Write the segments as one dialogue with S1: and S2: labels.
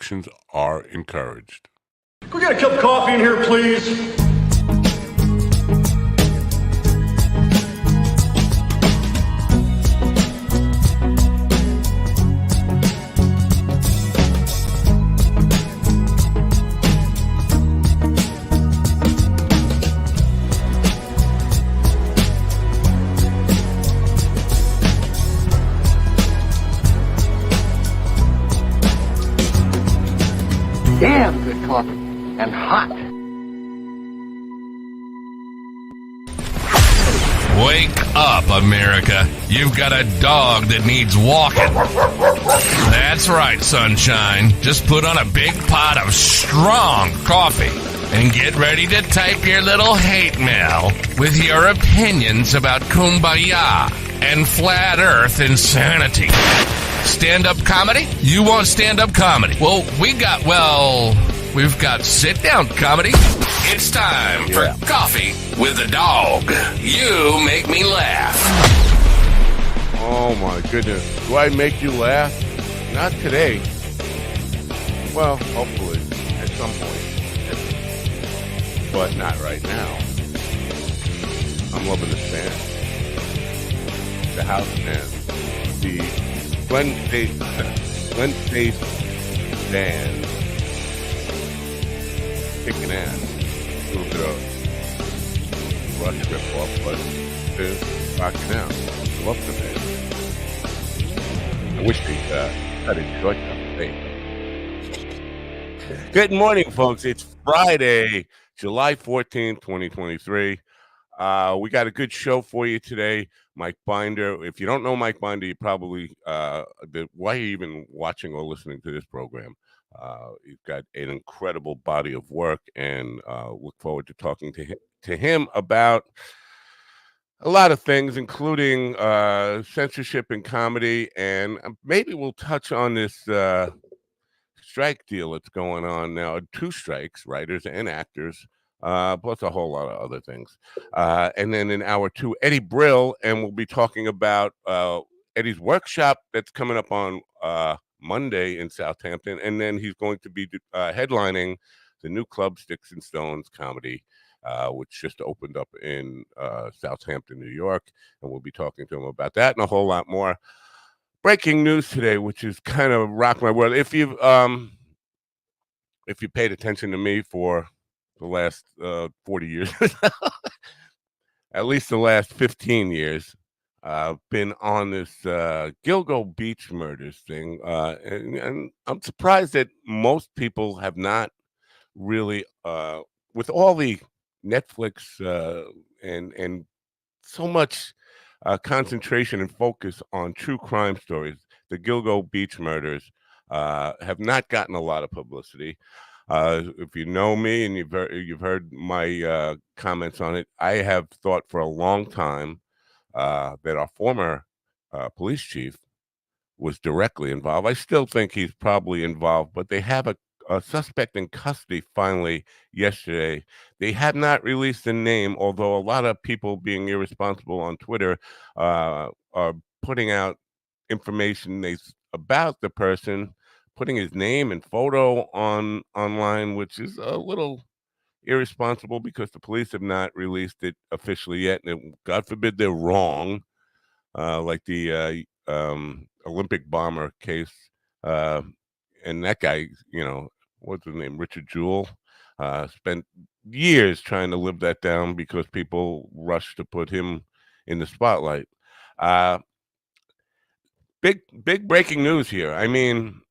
S1: restrictions are encouraged.
S2: Can we get a cup of coffee in here, please?
S3: Damn good coffee and hot.
S4: Wake up, America. You've got a dog that needs walking. That's right, sunshine. Just put on a big pot of strong coffee and get ready to type your little hate mail with your opinions about kumbaya and flat earth insanity. Stand-up comedy? You want stand-up comedy? Well, we've got sit-down comedy. It's time for Coffee with a Dog. You make me laugh.
S1: Oh my goodness. Do I make you laugh? Not today. Well, hopefully at some point. But not right now. I'm loving the stand. The house stand. The Glen Stacy band kicking ass. A little bit of Rush rip-off, but they're rocking out. Love the band. I wish they cut it short today. Good morning, folks. It's Friday, July 14th, 2023. We got a good show for you today. Mike Binder. If you don't know Mike Binder, you probably why are you even watching or listening to this program? He's got an incredible body of work, and look forward to talking to him about a lot of things, including censorship in comedy, and maybe we'll touch on this strike deal that's going on now. 2 strikes, writers and actors. Plus a whole lot of other things. And then in hour 2, Eddie Brill, and we'll be talking about Eddie's workshop that's coming up on Monday in Southampton. And then he's going to be headlining the new club Sticks and Stones comedy, which just opened up in Southampton, New York. And we'll be talking to him about that and a whole lot more. Breaking news today, which is kind of rocked my world. If you paid attention to me for the last 40 years, at least the last 15 years, been on this Gilgo Beach murders thing. And I'm surprised that most people have not really, with all the Netflix and so much concentration and focus on true crime stories, the Gilgo Beach murders have not gotten a lot of publicity. If you know me and you've heard my comments on it, I have thought for a long time that our former police chief was directly involved. I still think he's probably involved, but they have a suspect in custody finally yesterday. They have not released the name, although a lot of people being irresponsible on Twitter are putting out information about the person, putting his name and photo online, which is a little irresponsible because the police have not released it officially yet. And God forbid they're wrong, like the Olympic bomber case. And that guy, what's his name? Richard Jewell, spent years trying to live that down because people rushed to put him in the spotlight. Big breaking news here. I mean,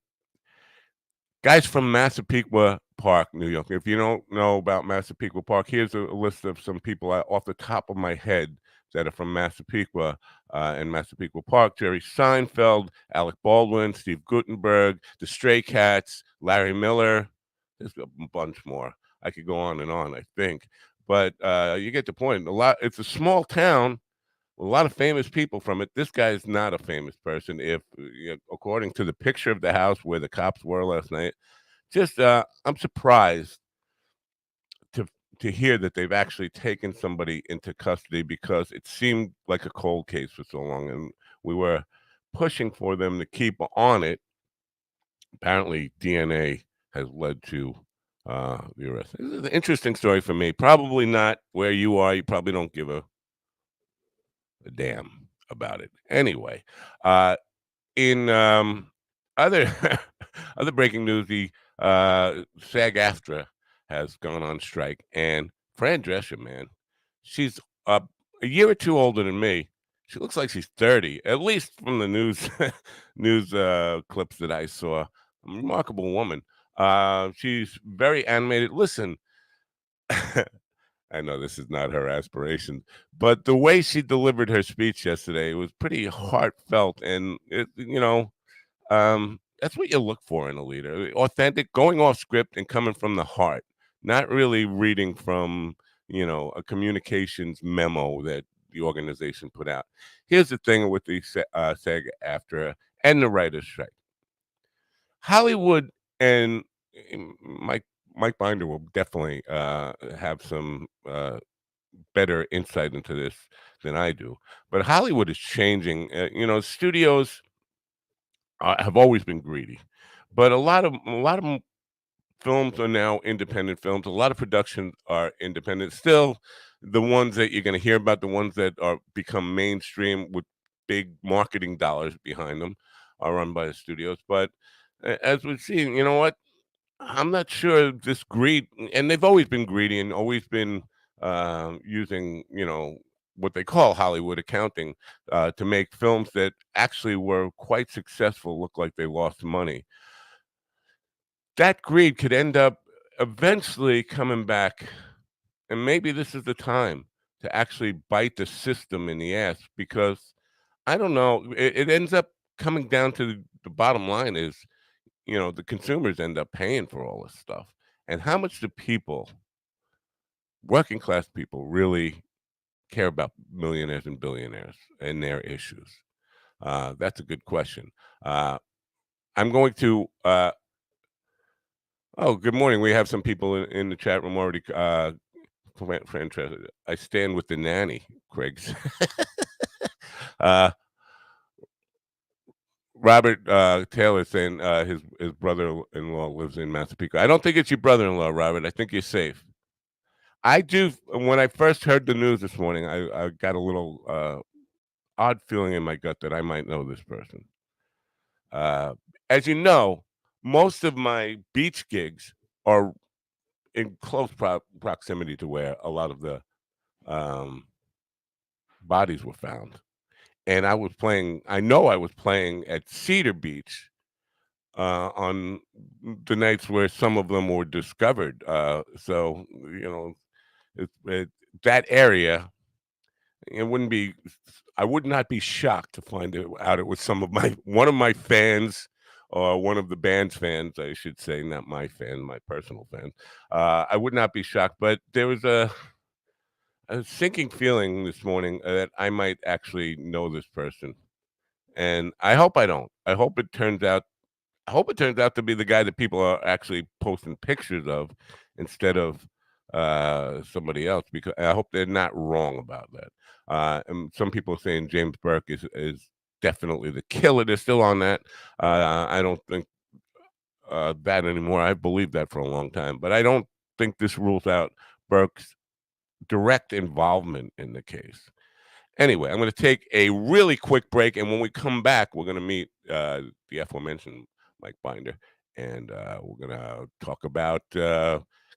S1: guys from Massapequa Park, New York. If you don't know about Massapequa Park, here's a list of some people off the top of my head that are from Massapequa and Massapequa Park. Jerry Seinfeld, Alec Baldwin, Steve Guttenberg, the Stray Cats, Larry Miller. There's a bunch more. I could go on and on, I think. But you get the point. It's a small town. A lot of famous people from it. This guy is not a famous person. If according to the picture of the house where the cops were last night, just I'm surprised to hear that they've actually taken somebody into custody because it seemed like a cold case for so long, and we were pushing for them to keep on it. apparently DNA has led to the arrest. This is an interesting story for me. Probably not where you are. You probably don't give a damn about it. Anyway, in other other breaking news, the SAG-AFTRA has gone on strike, and Fran Drescher, man, she's a year or two older than me. She looks like she's 30, at least from the news news clips that I saw. A remarkable woman. She's very animated. Listen, I know this is not her aspiration, but the way she delivered her speech yesterday was pretty heartfelt, and that's what you look for in a leader: authentic, going off script, and coming from the heart. Not really reading from a communications memo that the organization put out. Here's the thing with the SAG-AFTRA and the writers' strike. Hollywood and Mike Binder will definitely have some better insight into this than I do. But Hollywood is changing. Studios have always been greedy, but a lot of films are now independent films. A lot of productions are independent. Still, the ones that you're going to hear about, the ones that are become mainstream with big marketing dollars behind them, are run by the studios. But as we've seen, you know what? I'm not sure this greed, and they've always been greedy and always been using, what they call Hollywood accounting to make films that actually were quite successful look like they lost money. That greed could end up eventually coming back, and maybe this is the time to actually bite the system in the ass, because I don't know, it ends up coming down to the bottom line is, the consumers end up paying for all this stuff. And how much do people, working class people, really care about millionaires and billionaires and their issues? That's a good question. I'm going to oh, good morning. We have some people in the chat room already. I stand with the nanny, Craig's. Robert Taylor saying his brother-in-law lives in Massapequa. I don't think it's your brother-in-law, Robert. I think you're safe. I do. When I first heard the news this morning, I got a little odd feeling in my gut that I might know this person. As you know, most of my beach gigs are in close proximity to where a lot of the bodies were found. And I was playing at Cedar Beach on the nights where some of them were discovered. So, that area, I would not be shocked to find out it was one of my fans, or one of the band's fans, I should say, not my fan, my personal fan. I would not be shocked, but there was a sinking feeling this morning that I might actually know this person, and I hope I don't. I hope it turns out to be the guy that people are actually posting pictures of instead of somebody else, because I hope they're not wrong about that. And some people are saying James Burke is definitely the killer. They're still on that. I don't think that anymore. I believed that for a long time, but I don't think this rules out Burke's direct involvement in the case. Anyway, I'm going to take a really quick break, and when we come back, we're going to meet the aforementioned Mike Binder, and we're going to talk about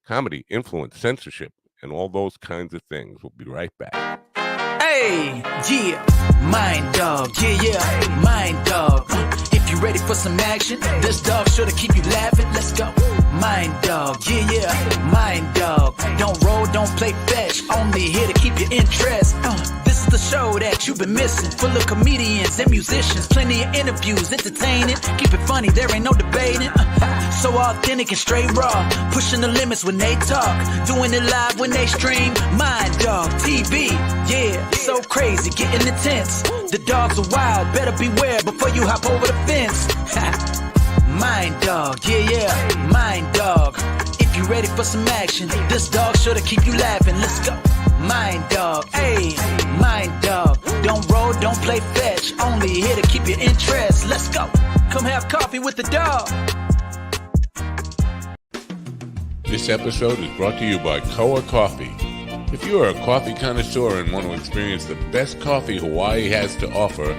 S1: comedy, influence, censorship, and all those kinds of things. We'll be right back.
S5: Hey, yeah, Mind Dog, yeah, Mind Dog. If you ready for some action, this dog sure to keep you laughing. Let's go. Mind Dog, yeah, Mind Dog. Don't roll, don't play fetch, only here to keep your interest. This is the show that you've been missing, full of comedians and musicians, plenty of interviews, entertaining, keep it funny, there ain't no debating. So authentic and straight raw, pushing the limits when they talk, doing it live when they stream. Mind Dog TV, yeah, so crazy, getting intense. The dogs are wild, better beware before you hop over the fence. Mind Dog, yeah, Mind Dog. If you ready for some action, this dog sure to keep you laughing. Let's go. Mind Dog, hey, Mind Dog. Don't roll, don't play fetch. Only here to keep your interest. Let's go. Come have coffee with the dog.
S1: This episode is brought to you by Koa Coffee. If you are a coffee connoisseur and want to experience the best coffee Hawaii has to offer,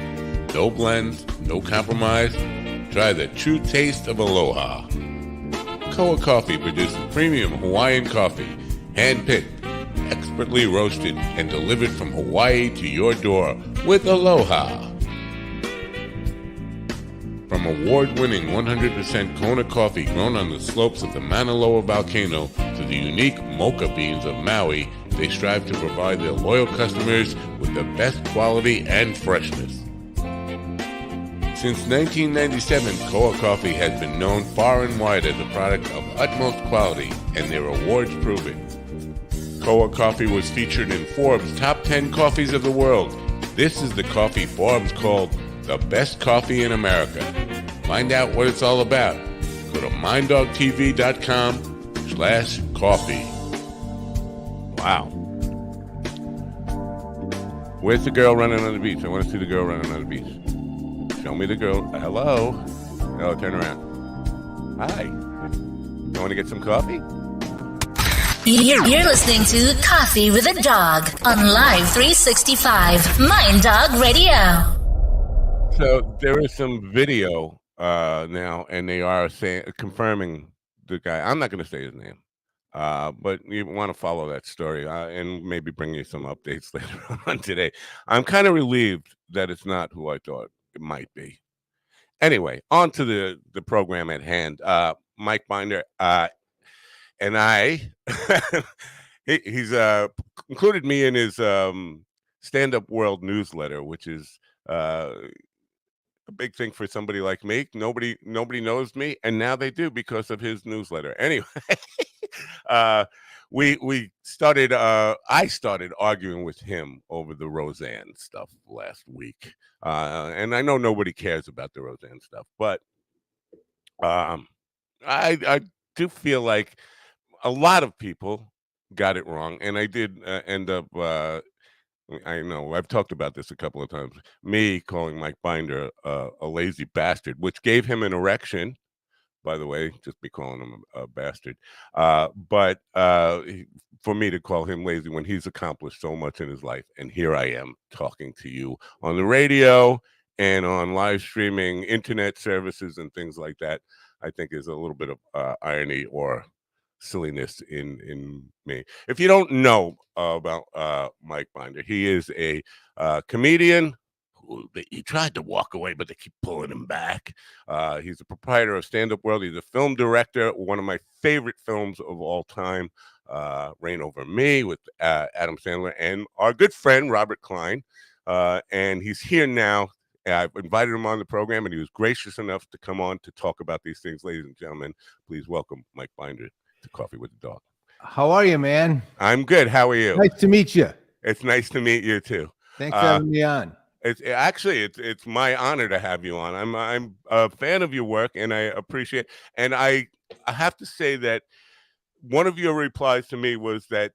S1: no blends, no compromise, try the true taste of aloha. Koa Coffee produces premium Hawaiian coffee, hand-picked, expertly roasted, and delivered from Hawaii to your door with aloha. From award-winning 100% Kona coffee grown on the slopes of the Mauna Loa volcano to the unique mocha beans of Maui, they strive to provide their loyal customers with the best quality and freshness. Since 1997, Koa Coffee has been known far and wide as a product of utmost quality, and their awards prove it. Koa Coffee was featured in Forbes' Top 10 Coffees of the World. This is the coffee Forbes called the best coffee in America. Find out what it's all about. Go to minddogtv.com/coffee. Wow. Where's the girl running on the beach? I want to see the girl running on the beach. Show me the girl. Hello. Oh, turn around. Hi. You want to get some coffee?
S6: You're listening to Coffee with a Dog on Live 365 Mind Dog Radio.
S1: So there is some video now, and they are confirming the guy. I'm not going to say his name, but you want to follow that story and maybe bring you some updates later on today. I'm kind of relieved that it's not who I thought it might be. Anyway, on to the program at hand. Mike Binder and I, he's included me in his Stand-Up World newsletter, which is a big thing for somebody like me. Nobody knows me, and now they do because of his newsletter. Anyway, we started. I started arguing with him over the Roseanne stuff last week, and I know nobody cares about the Roseanne stuff, but I do feel like a lot of people got it wrong, and I did end up. I know I've talked about this a couple of times. Me calling Mike Binder a lazy bastard, which gave him an erection, by the way, just be calling him a bastard. But for me to call him lazy when he's accomplished so much in his life, and here I am talking to you on the radio and on live streaming, internet services, and things like that, I think is a little bit of irony or silliness in me. If you don't know about Mike Binder, he is a comedian who he tried to walk away, but they keep pulling him back. He's a proprietor of Stand-Up World. He's a film director. One of my favorite films of all time, Reign Over Me with Adam Sandler and our good friend Robert Klein. And he's here now. I've invited him on the program, and he was gracious enough to come on to talk about these things. Ladies and gentlemen, please welcome Mike Binder to Coffee with the Dog.
S7: How are you, man?
S1: I'm good. How are you?
S7: Nice to meet you.
S1: It's nice to meet you too.
S7: Thanks for having me on.
S1: It's my honor to have you on. I'm a fan of your work, and I appreciate. And I have to say that one of your replies to me was that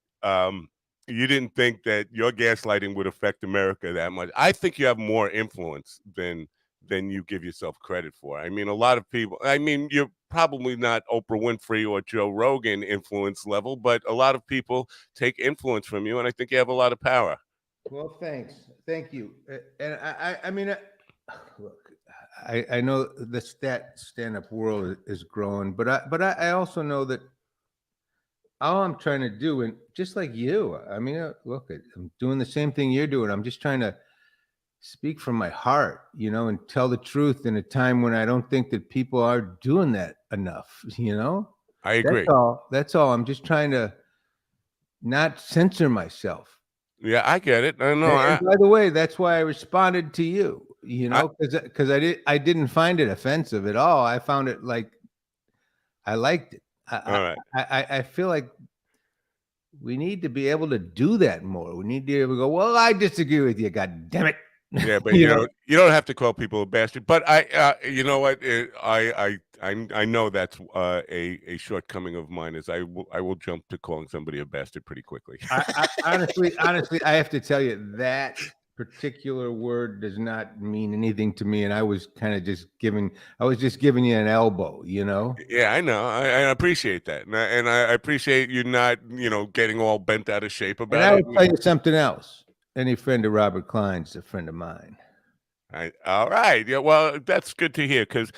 S1: you didn't think that your gaslighting would affect America that much. I think you have more influence than you give yourself credit for. I mean, a lot of people. I mean, you're probably not Oprah Winfrey or Joe Rogan influence level, but a lot of people take influence from you, and I think you have a lot of power.
S7: Well, thanks. Thank you. And I mean, look, I know the stand-up world is growing, but I also know that all I'm trying to do, and just like you, I mean, look, I'm doing the same thing you're doing. I'm just trying to speak from my heart, and tell the truth in a time when I don't think that people are doing that enough,
S1: I agree.
S7: That's all. I'm just trying to not censor myself.
S1: Yeah, I get it. I know.
S7: And by the way, that's why I responded to you, because I didn't find it offensive at all. I found it like I liked it.
S1: All right.
S7: I feel like we need to be able to do that more. We need to be able to go, well, I disagree with you. God damn it.
S1: Yeah, but you don't have to call people a bastard. But you know what? I know that's a shortcoming of mine. Is I will jump to calling somebody a bastard pretty quickly.
S7: Honestly, I have to tell you that particular word does not mean anything to me, and I was kind of just giving you an elbow, you know.
S1: Yeah, I know. I appreciate that, and I appreciate you not, getting all bent out of shape
S7: And
S1: about
S7: I
S1: it.
S7: will tell you something else. Any friend of Robert Klein's a friend of mine.
S1: All right. Yeah. Well, that's good to hear because,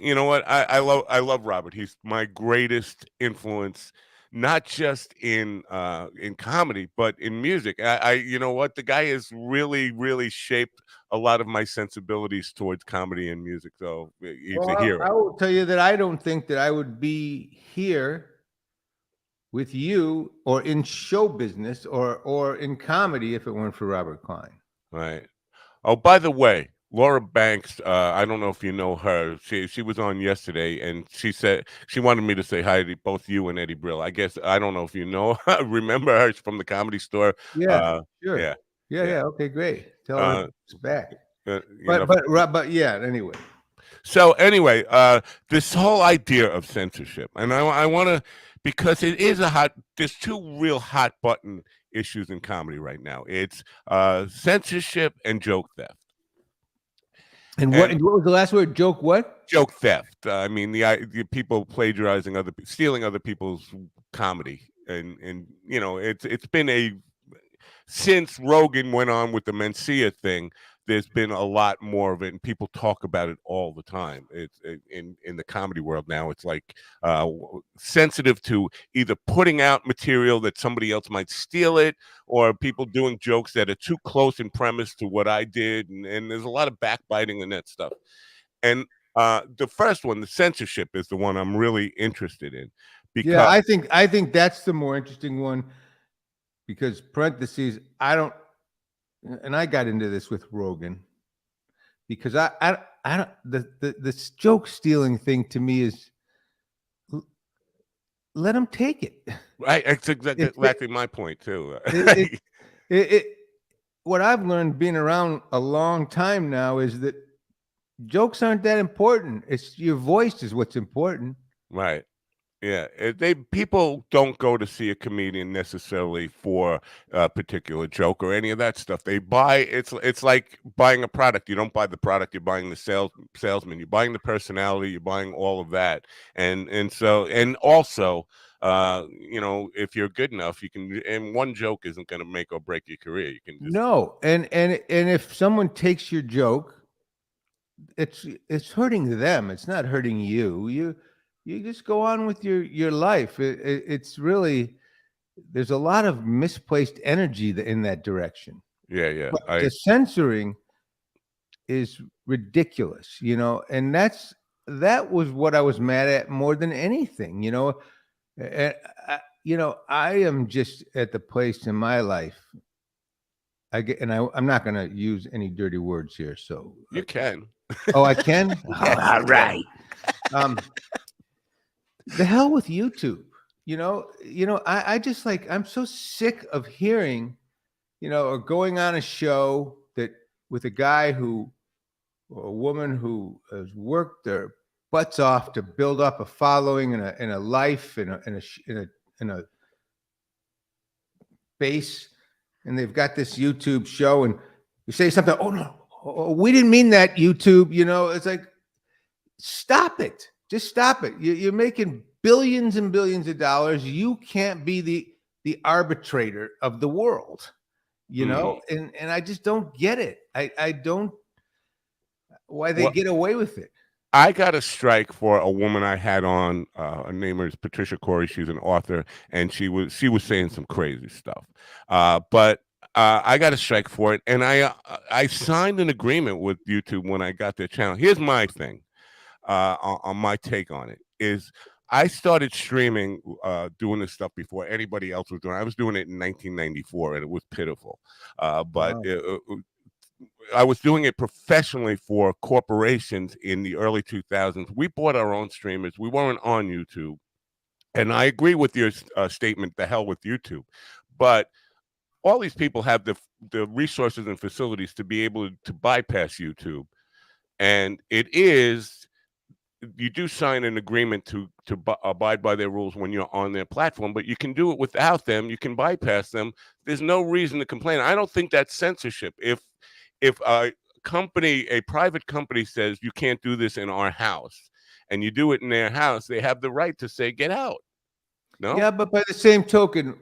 S1: you know what? I love Robert. He's my greatest influence, not just in comedy, but in music. You know what? The guy has really, really shaped a lot of my sensibilities towards comedy and music. So he's
S7: Well,
S1: a
S7: I
S1: hero.
S7: will tell you that I don't think that I would be here with you or in show business or in comedy if it weren't for Robert Klein.
S1: Right. Oh, by the way, Laura Banks, I don't know if you know her. She was on yesterday, and she said she wanted me to say hi to both you and Eddie Brill. I guess I don't know if you know her, remember her from the Comedy Store.
S7: Yeah, sure.
S1: Yeah,
S7: Yeah,
S1: yeah.
S7: yeah. Okay, great. Tell her
S1: Uh,
S7: it's back.
S1: you know.
S7: But yeah. Anyway,
S1: So anyway, this whole idea of censorship, and I want to, because it is a hot. There's two real hot button issues in comedy right now. It's censorship and joke theft.
S7: and what was the last word? Joke what?
S1: Joke theft. I mean, the people plagiarizing stealing other people's comedy, and it's been since Rogan went on with the Mencia thing. There's been a lot more of it, and people talk about it all the time. In the comedy world now. It's like sensitive to either putting out material that somebody else might steal it, or people doing jokes that are too close in premise to what I did, and there's a lot of backbiting and that stuff. And the first one, the censorship, is the one I'm really interested in
S7: Yeah,
S1: because
S7: I think that's the more interesting one because parentheses, I don't, and I got into this with Rogan because I don't this joke stealing thing to me is let them take it.
S1: it's exactly,
S7: It,
S1: exactly my point too.
S7: it, it what I've learned being around a long time now is that jokes aren't that important. It's your voice is what's important.
S1: Right. Yeah, people don't go to see a comedian necessarily for a particular joke or any of that stuff. They buy it's like buying a product. You don't buy the product, you're buying the salesman. You're buying the personality, you're buying all of that. And also if you're good enough, you can, and one joke isn't going to make or break your career. You can just
S7: No, and if someone takes your joke, it's hurting them. It's not hurting you. You just go on with your life. It's really there's a lot of misplaced energy in that direction.
S1: yeah,
S7: But
S1: I
S7: the censoring is ridiculous, and that was what I was mad at more than anything. I am just at the place in my life. I'm not going to use any dirty words here. So
S1: you can.
S7: oh, I can.
S1: Yes,
S7: All
S1: you
S7: right. The hell with YouTube. I just I'm so sick of hearing, or going on a show that with a guy or a woman who has worked their butts off to build up a following and a life in a base, and they've got this YouTube show, and you say something. Oh no, we didn't mean that. YouTube, it's like, stop it. Just stop it. You're making billions and billions of dollars. You can't be the arbitrator of the world, and I just don't get it. I don't why they get away with it.
S1: I got a strike for a woman I had on. Her name is Patricia Corey. She's an author, and she was saying some crazy stuff. But I got a strike for it, and I signed an agreement with YouTube when I got their channel. Here's my thing, on my take on it is I started streaming, doing this stuff before anybody else was doing it. I was doing it in 1994, and it was pitiful. But
S7: Wow.
S1: I was doing it professionally for corporations in the early 2000s. We bought our own streamers. We weren't on YouTube. And I agree with your statement, the hell with YouTube. But all these people have the resources and facilities to be able to bypass YouTube. And it is you do sign an agreement to abide by their rules when you're on their platform, but you can do it without them. You can bypass them. There's no reason to complain. I don't think that's censorship. If a private company says you can't do this in our house, and you do it in their house, they have the right to say get out. No.
S7: Yeah, but by the same token,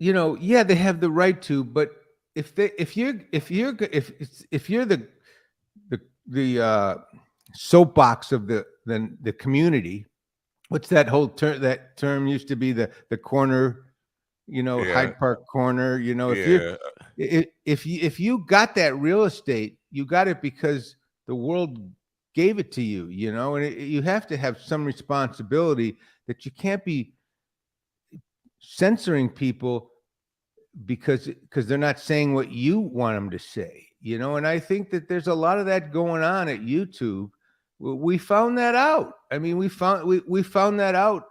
S7: yeah, they have the right to. But if you're the soapbox of the community, what's that whole term? That term used to be the corner, Hyde Park corner. If you got that real estate, you got it because the world gave it to you, and you have to have some responsibility that you can't be censoring people because they're not saying what you want them to say, and I think that there's a lot of that going on at YouTube. We found that out. I mean, we found that out,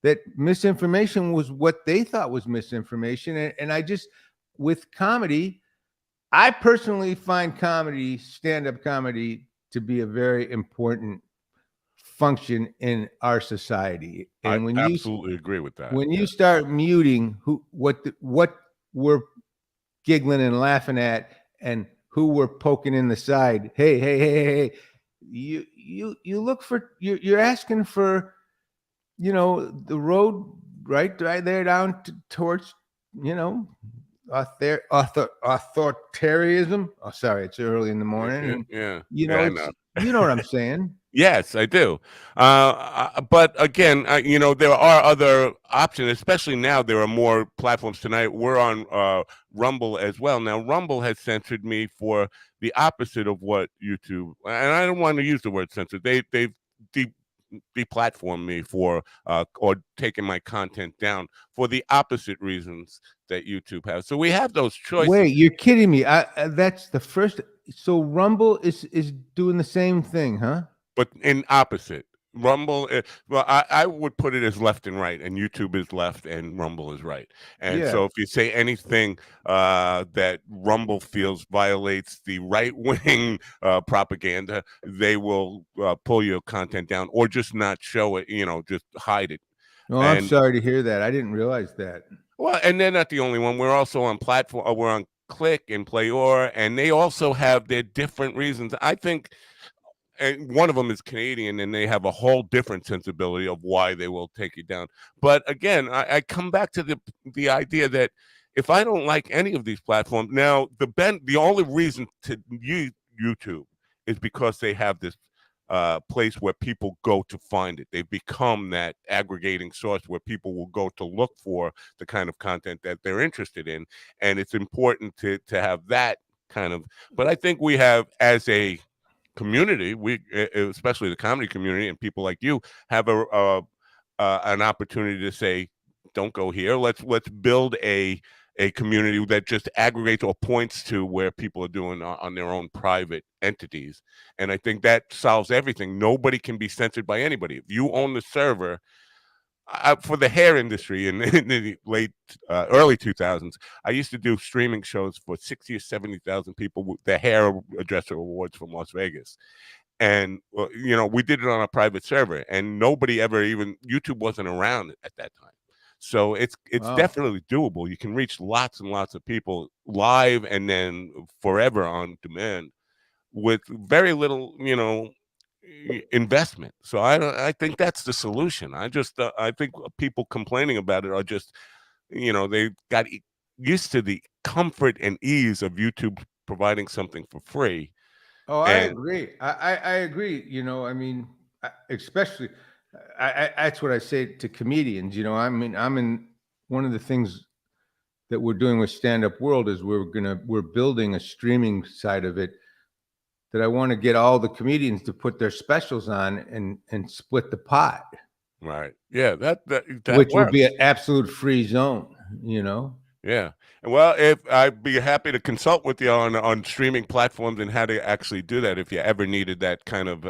S7: that misinformation was what they thought was misinformation. And I just, with comedy, I personally find stand-up comedy, to be a very important function in our society. And
S1: I absolutely agree with that.
S7: When you start muting what we're giggling and laughing at, and who we're poking in the side, hey, you look for, you're asking for, the road right there down towards, authoritarianism. Oh, sorry, it's early in the morning.
S1: Yeah.
S7: You know what I'm saying?
S1: Yes, I do. But again, there are other options, especially now there are more platforms. Tonight we're on Rumble as well. Now, Rumble has censored me for the opposite of what YouTube, and I don't want to use the word censored. They've deplatformed me for or taken my content down for the opposite reasons that YouTube has. So we have those choices.
S7: Wait, you're kidding me? That's the first. So Rumble is doing the same thing, huh?
S1: But in opposite. Rumble, well, I would put it as left and right, and YouTube is left and Rumble is right. And so if you say anything that Rumble feels violates the right-wing propaganda, they will pull your content down or just not show it, just hide it.
S7: Oh, I'm sorry to hear that. I didn't realize that.
S1: Well, and they're not the only one. We're also on platform. We're on Click and Playor, and they also have their different reasons. I think. And one of them is Canadian, and they have a whole different sensibility of why they will take you down. But again, I come back to the idea that if I don't like any of these platforms, now the only reason to use YouTube is because they have this place where people go to find it. They've become that aggregating source where people will go to look for the kind of content that they're interested in, and it's important to have that kind of. But I think we have, as a community, we, especially the comedy community and people like you, have an opportunity to say, don't go here. Let's build a community that just aggregates or points to where people are doing on their own private entities. And I think that solves everything. Nobody can be censored by anybody. If you own the server, for the hair industry in the early 2000s, I used to do streaming shows for 60 or 70,000 people with the hairdresser awards from Las Vegas. And, we did it on a private server, and nobody ever YouTube wasn't around at that time. So it's definitely doable. You can reach lots and lots of people live and then forever on demand with very little, investment. So I think that's the solution. I think people complaining about it are just, they got used to the comfort and ease of YouTube providing something for free.
S7: Oh, I agree. I agree. I mean, especially, that's what I say to comedians. I mean, I'm in one of the things that we're doing with Stand Up World is we're building a streaming side of it that I want to get all the comedians to put their specials on and split the pot.
S1: Right. Yeah. That
S7: which would be an absolute free zone,
S1: Yeah. Well, if I'd be happy to consult with you on streaming platforms and how to actually do that if you ever needed that kind of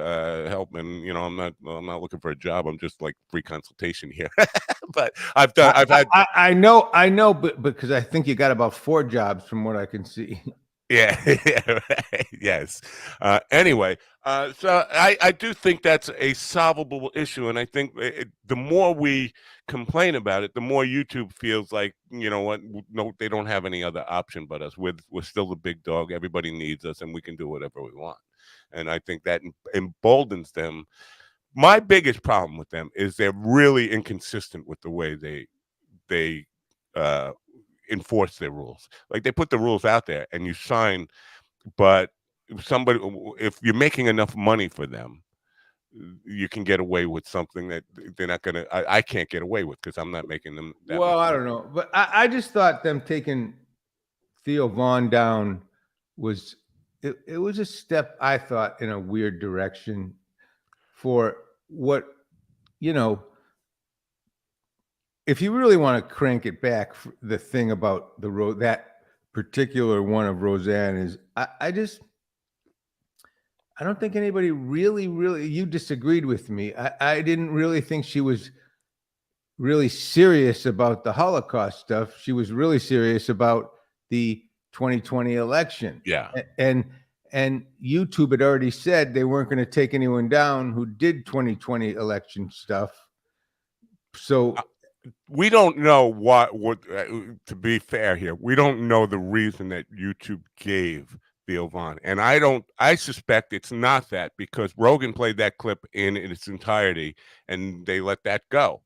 S1: help. And I'm not looking for a job. I'm just like free consultation here. But
S7: I know, but because I think you got about 4 jobs from what I can see.
S1: Yeah. Right. Yes. Anyway, So I do think that's a solvable issue, and I think the more we complain about it, the more YouTube feels like, you know what, no, they don't have any other option but us. We're still the big dog. Everybody needs us, and we can do whatever we want. And I think that emboldens them. My biggest problem with them is they're really inconsistent with the way they uh, enforce their rules. Like they put the rules out there, and you sign, but if you're making enough money for them, you can get away with something that they're not gonna. I can't get away with because I'm not making them that
S7: Well,
S1: much
S7: I
S1: money.
S7: don't know, but I just thought them taking Theo Vaughn down was it was a step, I thought, in a weird direction for what, you know, if you really want to crank it back, the thing about that particular one of Roseanne is I don't think anybody really, you disagreed with me. I didn't really think she was really serious about the Holocaust stuff. She was really serious about the 2020 election.
S1: Yeah.
S7: And YouTube had already said they weren't going to take anyone down who did 2020 election stuff. So
S1: we don't know what to be fair here, we don't know the reason that YouTube gave Theo Vaughn, and I suspect it's not that, because Rogan played that clip in its entirety and they let that go.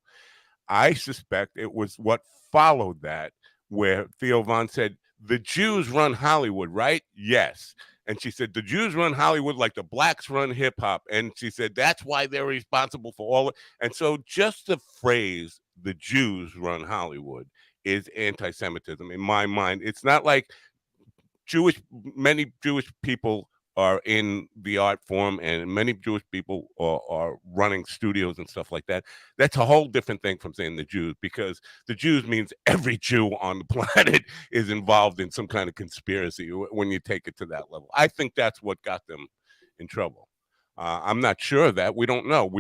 S1: I suspect it was what followed that, where Theo Vaughn said, the Jews run Hollywood, right? Yes. And she said, the Jews run Hollywood like the blacks run hip hop. And she said, that's why they're responsible for all. And so just the phrase, the Jews run Hollywood, is anti-Semitism in my mind. It's not like many Jewish people are in the art form, and many Jewish people are running studios and stuff like that. That's a whole different thing from saying the Jews, because the Jews means every Jew on the planet is involved in some kind of conspiracy when you take it to that level. I think that's what got them in trouble. I'm not sure of that. We don't know.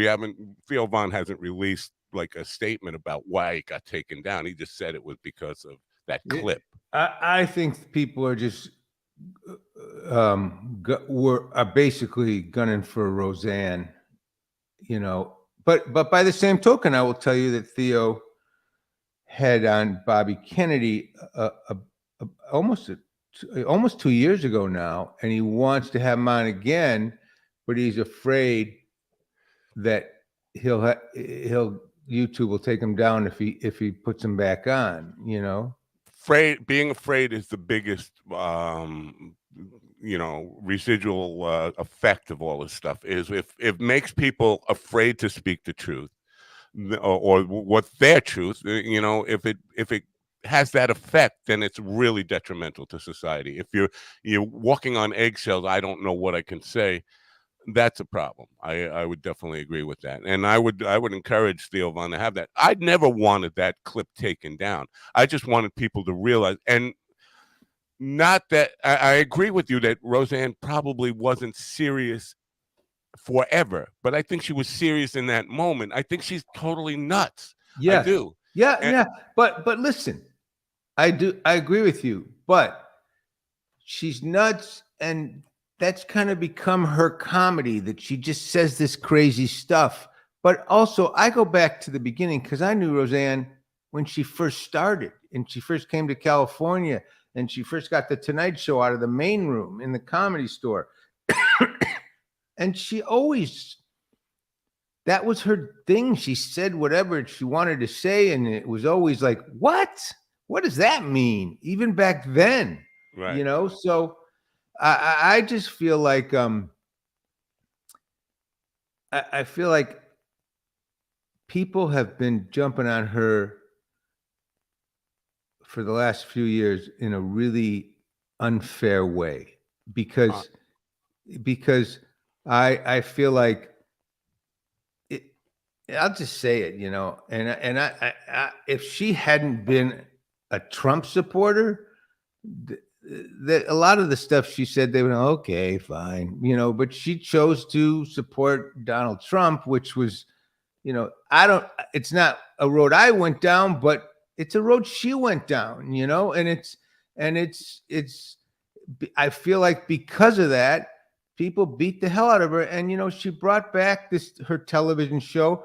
S1: Theo Vaughn hasn't released like a statement about why it got taken down. He just said it was because of that clip.
S7: I think people are just are basically gunning for Roseanne, you know. But by the same token, I will tell you that Theo had on Bobby Kennedy almost 2 years ago now, and he wants to have him on again, but he's afraid that YouTube will take him down if he puts him back on, you know.
S1: Being afraid is the biggest residual effect of all this stuff. Is if it makes people afraid to speak the truth, or what's their truth, you know, if it has that effect, then it's really detrimental to society. If you're walking on eggshells, I don't know what I can say, that's a problem. I would definitely agree with that, and I would encourage Theo Vaughn to have that. I'd never wanted that clip taken down. I just wanted people to realize, and not that I agree with you that Roseanne probably wasn't serious forever, but I think she was serious in that moment. I think she's totally nuts.
S7: Yeah,
S1: I do.
S7: Yeah. But listen, I agree with you, but she's nuts, and that's kind of become her comedy, that she just says this crazy stuff. But also, I go back to the beginning, because I knew Roseanne when she first started, and she first came to California, and she first got the Tonight Show out of the main room in the Comedy Store. And that was her thing. She said whatever she wanted to say, and it was always like, what does that mean? Even back then,
S1: right?
S7: You know, so I just feel like I feel like people have been jumping on her for the last few years in a really unfair way, because I feel like I'll just say it, you know, and I if she hadn't been a Trump supporter, a lot of the stuff she said, they were okay, fine, you know, but she chose to support Donald Trump, which was, you know, it's not a road I went down, but it's a road she went down, you know, and it's I feel like because of that, people beat the hell out of her. And she brought back her television show,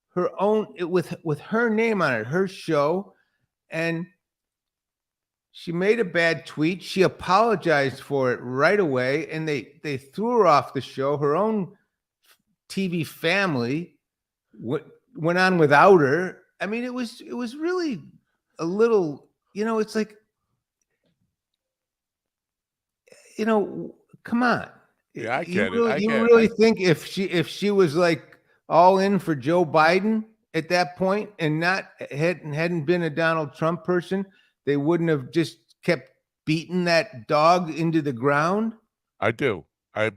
S7: her own, with her name on it, her show, and she made a bad tweet. She apologized for it right away, and they threw her off the show. Her own TV family went on without her. I mean, it was really a little, it's like, come on.
S1: Yeah, I get it.
S7: You really think if she was like all in for Joe Biden at that point and hadn't been a Donald Trump person, they wouldn't have just kept beating that dog into the ground?
S1: I do.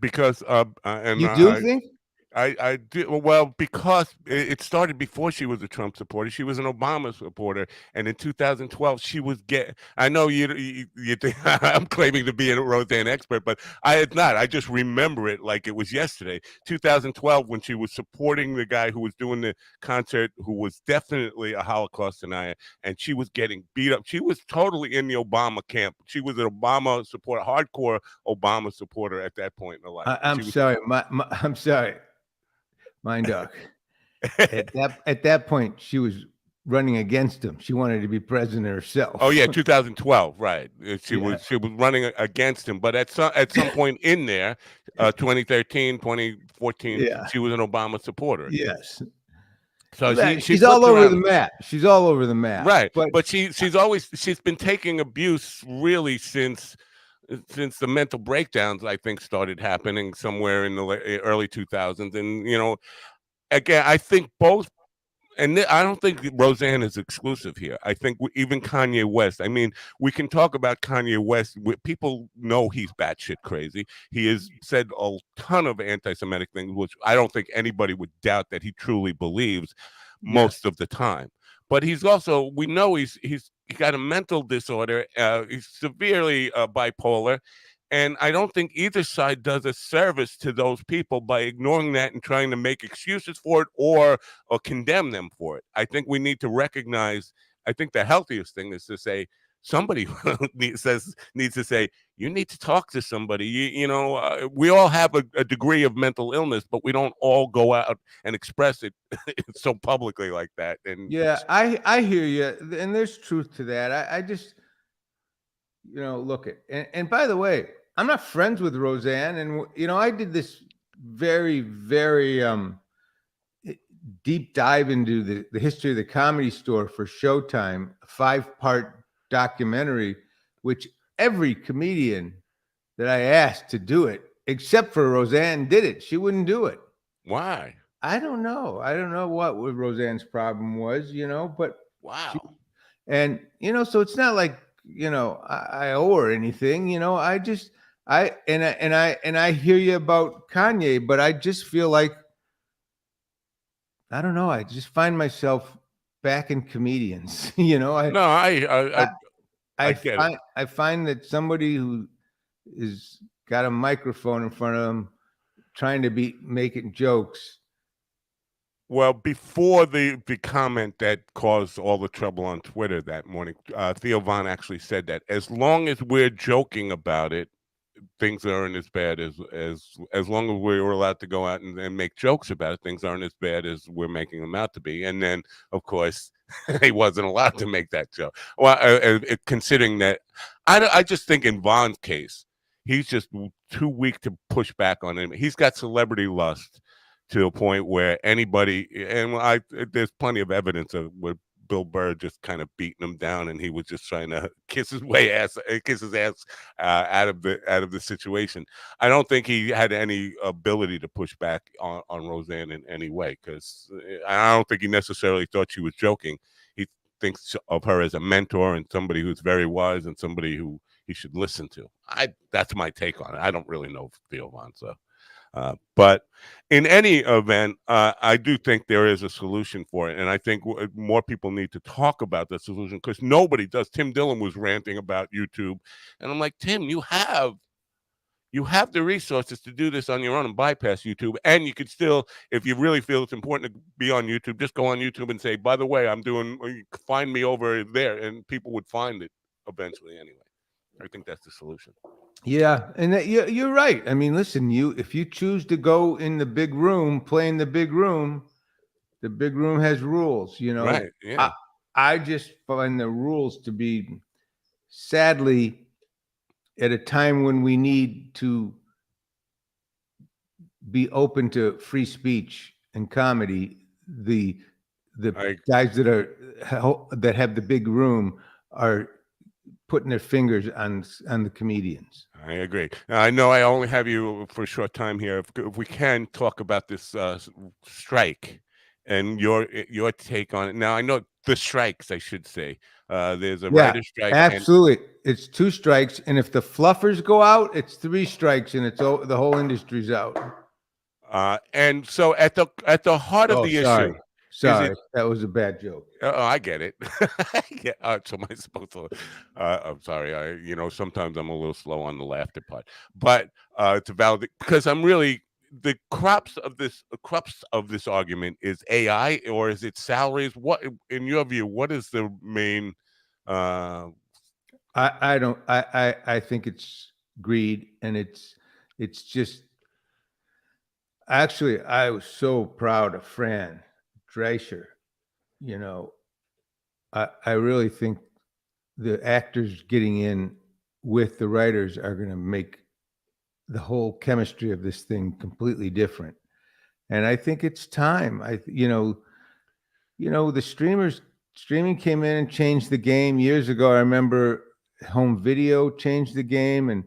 S1: Because and
S7: You do think?
S1: I do. Well, because it started before she was a Trump supporter. She was an Obama supporter, and in 2012 she was I know you think I'm claiming to be a Roseanne expert, but I had not. I just remember it like it was yesterday. 2012, when she was supporting the guy who was doing the concert, who was definitely a Holocaust denier, and she was getting beat up. She was totally in the Obama camp. She was an Obama supporter, hardcore Obama supporter at that point in her life.
S7: I'm sorry. I'm sorry. Mind Dog. At that point, she was running against him. She wanted to be president herself.
S1: Oh yeah, 2012, right? She was running against him, but at some point in there, 2013, 2014, she was an Obama supporter.
S7: Yes.
S1: So
S7: she's all over the map. She's all over the map.
S1: Right, but she's been taking abuse really since the mental breakdowns, I think, started happening somewhere in the early 2000s. And, again, I think both, and I don't think Roseanne is exclusive here. I think even Kanye West, I mean, we can talk about Kanye West. People know he's batshit crazy. He has said a ton of anti-Semitic things, which I don't think anybody would doubt that he truly believes most of the time. But he's also, we know he's got a mental disorder. He's severely bipolar. And I don't think either side does a service to those people by ignoring that and trying to make excuses for it or condemn them for it. I think we need to recognize, I think the healthiest thing is to say, somebody needs to say, you need to talk to somebody. We all have a degree of mental illness, but we don't all go out and express it so publicly like that. And
S7: yeah, I hear you, and there's truth to that. I just, look at, and by the way, I'm not friends with Roseanne, and I did this very, very deep dive into the history of the Comedy Store for Showtime, a 5-part documentary, which every comedian that I asked to do it, except for Roseanne, did it. She wouldn't do it.
S1: Why?
S7: I don't know. I don't know what Roseanne's problem was, but
S1: wow.
S7: So it's not like, I owe her anything, I just, I hear you about Kanye, but I just feel like, I don't know. I just find myself back in comedians, I find that somebody who is got a microphone in front of them trying to be making jokes.
S1: Well, before the comment that caused all the trouble on Twitter that morning, Theo Von actually said that as long as we're joking about it, things aren't as bad as long as we're allowed to go out and make jokes about it, things aren't as bad as we're making them out to be. And then, of course, he wasn't allowed to make that joke. Well, considering that, I just think in Von's case, he's just too weak to push back on him. He's got celebrity lust to a point where anybody, and there's plenty of evidence of where Bill Burr just kind of beating him down, and he was just trying to kiss his ass out of the situation. I don't think he had any ability to push back on Roseanne in any way, because I don't think he necessarily thought she was joking. He thinks of her as a mentor and somebody who's very wise and somebody who he should listen to. That's my take on it. I don't really know Theo Von, so. But in any event, I do think there is a solution for it. And I think more people need to talk about the solution, because nobody does. Tim Dillon was ranting about YouTube. And I'm like, Tim, you have the resources to do this on your own and bypass YouTube. And you could still, if you really feel it's important to be on YouTube, just go on YouTube and say, by the way, find me over there. And people would find it eventually anyway. I think that's the solution.
S7: Yeah, and you're right. I mean, listen, if you choose to go in the big room, play in the big room has rules.
S1: Right. Yeah.
S7: I just find the rules to be, sadly, at a time when we need to be open to free speech and comedy, the
S1: I
S7: guys that have the big room are putting their fingers on the comedians.
S1: I agree. Now, I know I only have you for a short time here. If we can talk about this strike and your take on it. Now, I know the strikes, I should say. There's a
S7: Yeah,
S1: writer's strike, and
S7: absolutely. It's 2 strikes, and if the fluffers go out, it's 3 strikes, and the whole industry's out.
S1: and so at the heart of
S7: Oh,
S1: the
S7: sorry.
S1: issue is it.
S7: Sorry, that was a bad joke.
S1: Oh, I get it. Yeah. So am I supposed to? I'm sorry. Sometimes I'm a little slow on the laughter part, but to validate, because I'm really the crux of this argument is AI, or is it salaries? What, in your view, what is the main?
S7: I don't. I think it's greed, and it's just. Actually, I was so proud of Fran Drescher. You know, I really think the actors getting in with the writers are going to make the whole chemistry of this thing completely different. And I think it's time. The streaming came in and changed the game years ago. I remember home video changed the game, and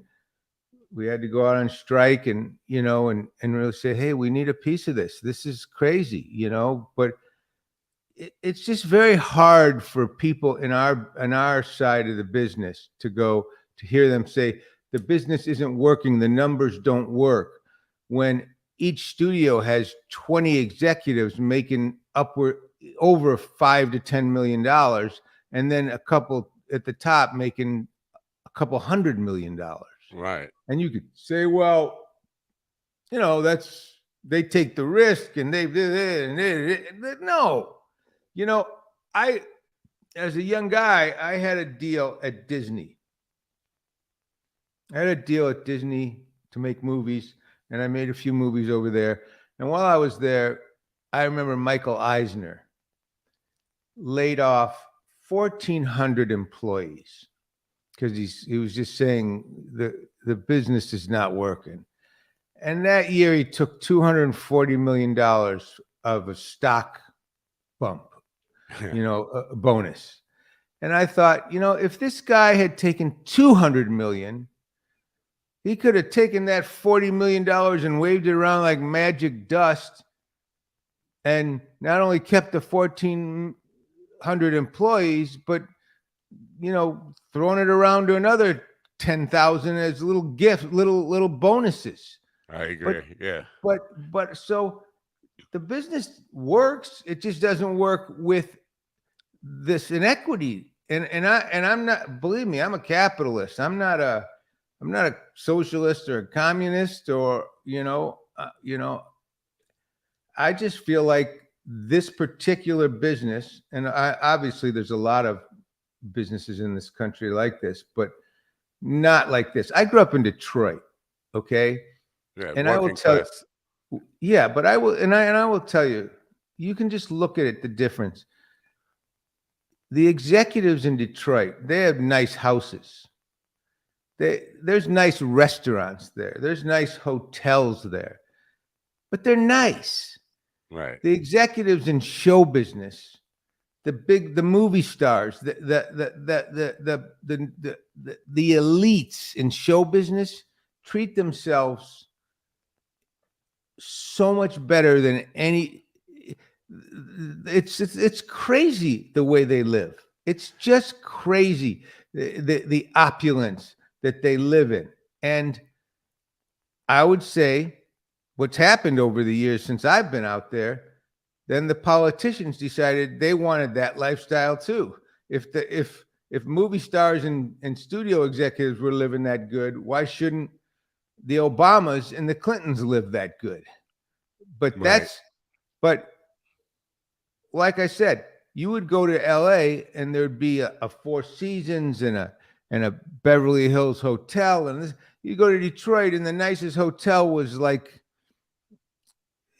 S7: we had to go out on strike and really say, hey, we need a piece of this. This is crazy, but it's just very hard for people in our side of the business to hear them say the business isn't working, the numbers don't work, when each studio has 20 executives making over $5 to $10 million, and then a couple at the top making a couple $100 million.
S1: Right.
S7: And you could say, well, they take the risk and no. As a young guy, I had a deal at Disney. To make movies, and I made a few movies over there. And while I was there, I remember Michael Eisner laid off 1,400 employees because he was just saying the business is not working. And that year he took $240 million of a stock bump, a bonus. And I thought, if this guy had taken 200 million, he could have taken that $40 million and waved it around like magic dust, and not only kept the 1,400 employees, but thrown it around to another 10,000 as little gifts, little bonuses.
S1: I agree. Yeah.
S7: But so the business works. It just doesn't work with this inequity. And I'm not, believe me, I'm a capitalist. I'm not a socialist or a communist or, I just feel like this particular business, and obviously there's a lot of businesses in this country like this, but not like this. I grew up in Detroit. Okay.
S1: Yeah.
S7: And I will tell you, yeah, but I will tell you, you can just look at it, the difference. The executives in Detroit, they have nice houses. There's nice restaurants there. There's nice hotels there, but they're nice.
S1: Right.
S7: The executives in show business, the movie stars, the elites in show business treat themselves so much better than any. It's crazy the way they live. It's just crazy the opulence that they live in. And I would say what's happened over the years since I've been out there, then the politicians decided they wanted that lifestyle too. If movie stars and studio executives were living that good, why shouldn't the Obamas and the Clintons live that good? But but like I said, you would go to LA and there'd be a Four Seasons and and a Beverly Hills hotel. And this, you go to Detroit, and the nicest hotel was like,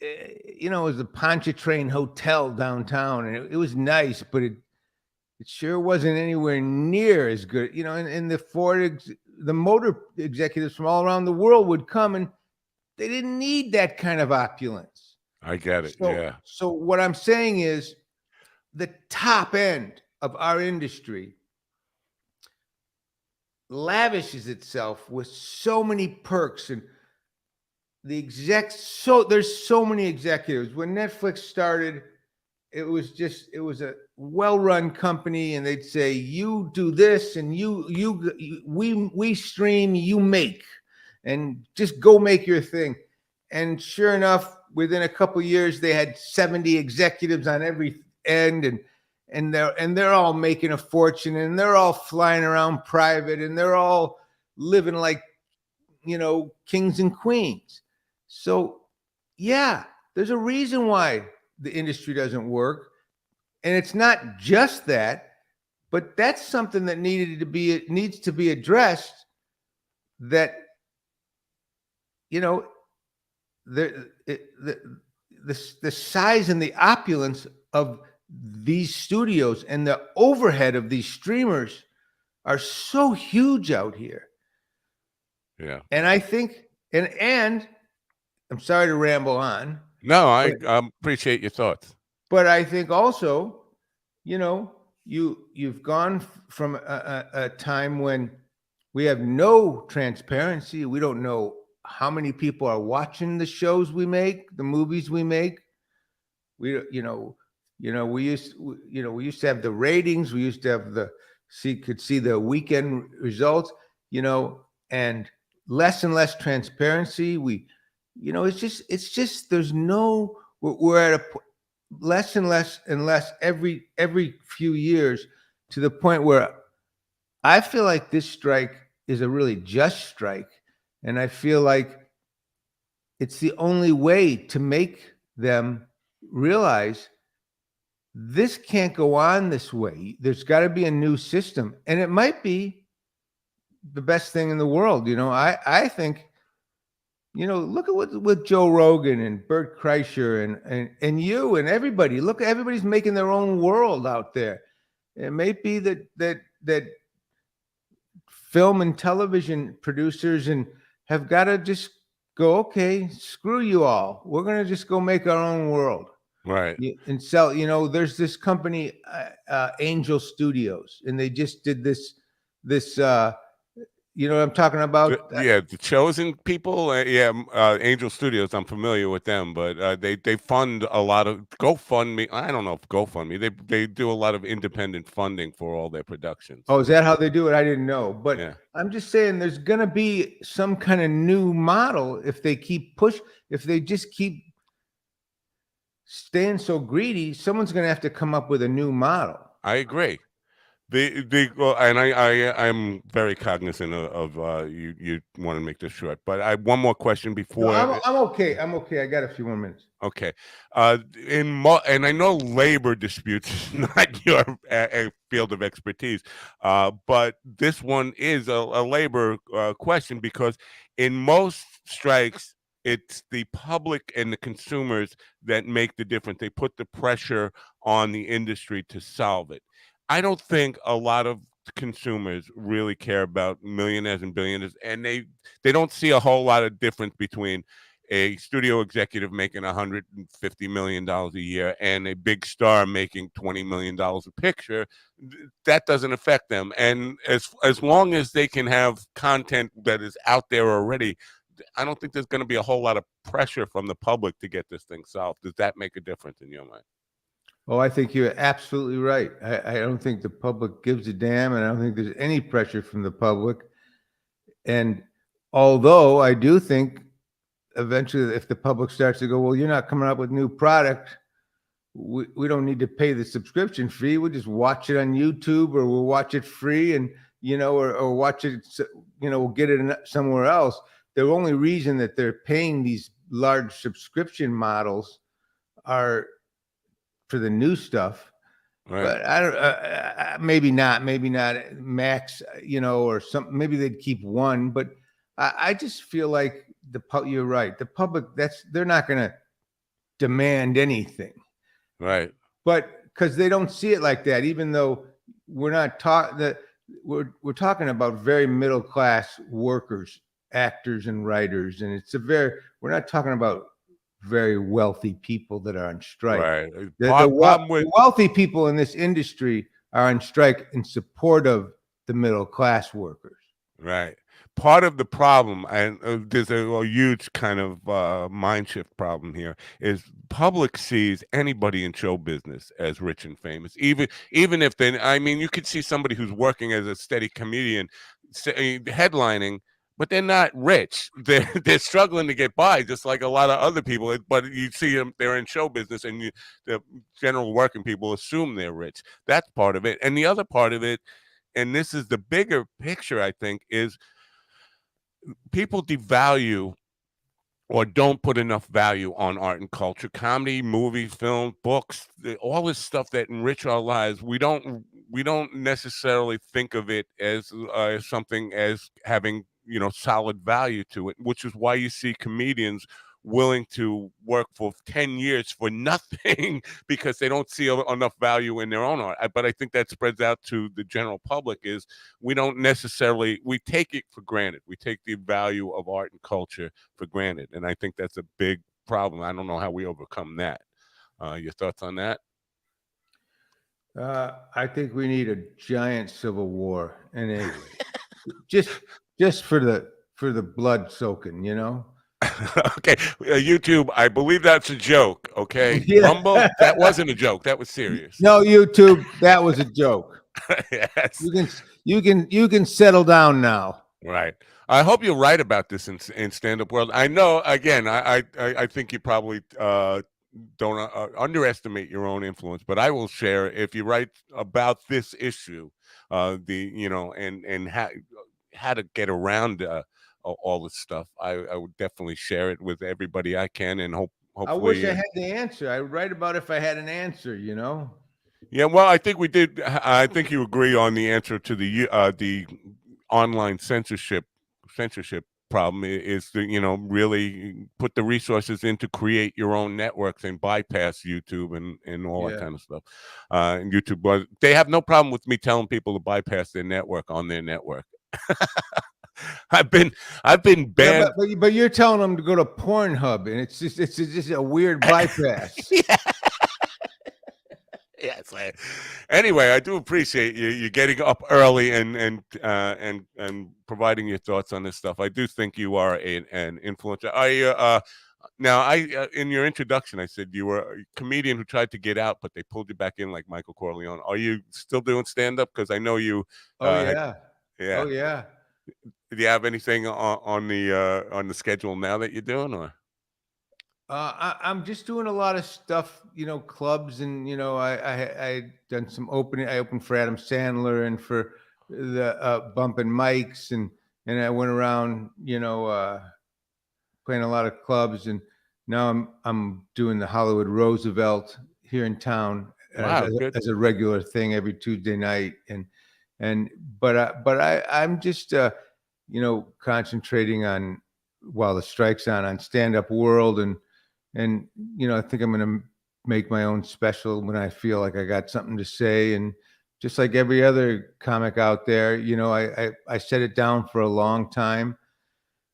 S7: it was the Pontchartrain Hotel downtown, and it was nice, but it sure wasn't anywhere near as good. And the motor executives from all around the world would come, and they didn't need that kind of opulence.
S1: I get it. Yeah.
S7: So what I'm saying is, the top end of our industry lavishes itself with so many perks, and there's so many executives. When Netflix started, it was a well-run company, and they'd say, you do this, and we stream, you make, and just go make your thing. And sure enough, within a couple of years, they had 70 executives on every end, and they're all making a fortune, and they're all flying around private, and they're all living like, kings and queens. So yeah, there's a reason why the industry doesn't work. And it's not just that, but that's something that needs to be addressed. That, the size and the opulence of these studios and the overhead of these streamers are so huge out here.
S1: Yeah.
S7: And I think, and I'm sorry to ramble on.
S1: No, I appreciate your thoughts.
S7: But I think also, you've gone from a time when we have no transparency. We don't know how many people are watching the shows we make, the movies we make. We used to have the ratings. We used to have could see the weekend results, and less and less transparency. It's just we're at a less and less and less every few years, to the point where I feel like this strike is a really just strike. And I feel like it's the only way to make them realize this can't go on this way. There's got to be a new system, and it might be the best thing in the world. I think, look at what Joe Rogan and Bert Kreischer and you and everybody. Look, everybody's making their own world out there. It may be that film and television producers have got to just go, okay, screw you all. We're going to just go make our own world.
S1: Right.
S7: And sell, there's this company, Angel Studios, and they just did this, what I'm talking about?
S1: The Chosen people. Angel Studios. I'm familiar with them, but they fund a lot of GoFundMe. I don't know if GoFundMe. They do a lot of independent funding for all their productions.
S7: Oh, is that how they do it? I didn't know. But
S1: yeah.
S7: I'm just saying, there's going to be some kind of new model if they just keep staying so greedy. Someone's going to have to come up with a new model.
S1: I agree. I'm very cognizant of you want to make this short, but I one more question before.
S7: No, I'm okay. I got a few more minutes.
S1: Okay. And I know labor disputes is not your field of expertise, but this one is a labor question, because in most strikes, it's the public and the consumers that make the difference. They put the pressure on the industry to solve it. I don't think a lot of consumers really care about millionaires and billionaires, and they don't see a whole lot of difference between a studio executive making $150 million a year and a big star making $20 million a picture. That doesn't affect them. And as long as they can have content that is out there already, I don't think there's going to be a whole lot of pressure from the public to get this thing solved. Does that make a difference in your mind?
S7: Oh, I think you're absolutely right. I don't think the public gives a damn, and I don't think there's any pressure from the public. And although I do think eventually, if the public starts to go, well, you're not coming up with new product, we don't need to pay the subscription fee. We'll just watch it on YouTube, or we'll watch it free, and or watch it, we'll get it somewhere else. The only reason that they're paying these large subscription models are for the new stuff.
S1: Right.
S7: But I don't. Maybe not. Maybe not max. Or some. Maybe they'd keep one. But I just feel like you're right. The public. They're not going to demand anything.
S1: Right.
S7: But because they don't see it like that, even though we're not we're talking about very middle class workers, actors and writers, and we're not talking about very wealthy people that are on strike.
S1: Right.
S7: The wealthy people in this industry are on strike in support of the middle class workers.
S1: Right. Part of the problem, and there's a huge kind of mind shift problem here, is public sees anybody in show business as rich and famous. Even if I mean, you could see somebody who's working as a steady comedian headlining, but they're not rich. They're struggling to get by, just like a lot of other people. But you see them, they're in show business, and the general working people assume they're rich. That's part of it. And the other part of it, and this is the bigger picture, I think, is people devalue or don't put enough value on art and culture, comedy, movies, film, books, all this stuff that enrich our lives. We don't necessarily think of it as something as having solid value to it, which is why you see comedians willing to work for 10 years for nothing because they don't see enough value in their own art. But I think that spreads out to the general public is we take it for granted. We take the value of art and culture for granted. And I think that's a big problem. I don't know how we overcome that. Your thoughts on that?
S7: I think we need a giant civil war, and anyway, just for the blood soaking,
S1: Okay, YouTube, I believe that's a joke. Okay,
S7: Yeah.
S1: Rumble, that wasn't a joke. That was serious.
S7: No, YouTube, that was a joke.
S1: Yes.
S7: You can settle down now.
S1: Right. I hope you're right about this in stand-up world. I know. Again, I think you probably don't underestimate your own influence, but I will share if you write about this issue, and how to get around all this stuff. I would definitely share it with everybody I can, and hopefully.
S7: I wish I had the answer. I would write about if I had an answer.
S1: Yeah, well, I think we did. I think you agree on the answer to the online censorship problem is to really put the resources in to create your own networks and bypass YouTube and all that kind of stuff. And YouTube, but they have no problem with me telling people to bypass their network on their network. I've been banned,
S7: but you're telling them to go to Pornhub, and it's just a weird bypass.
S1: Yes. Anyway, I do appreciate you getting up early and providing your thoughts on this stuff. I do think you are an influencer. Now in your introduction, I said you were a comedian who tried to get out, but they pulled you back in like Michael Corleone. Are you still doing stand up? Because I know you.
S7: Oh yeah.
S1: Yeah.
S7: Oh yeah.
S1: Do you have anything on the schedule now that you're doing, or?
S7: I'm just doing a lot of stuff, clubs, and I done some opening. I opened for Adam Sandler and for the Bumpin' Mics, and I went around, playing a lot of clubs, and now I'm doing the Hollywood Roosevelt here in town as a regular thing every Tuesday night, but I'm just concentrating on while the strike's on Stand Up World, and I think I'm going to make my own special when I feel like I got something to say. And just like every other comic out there, I set it down for a long time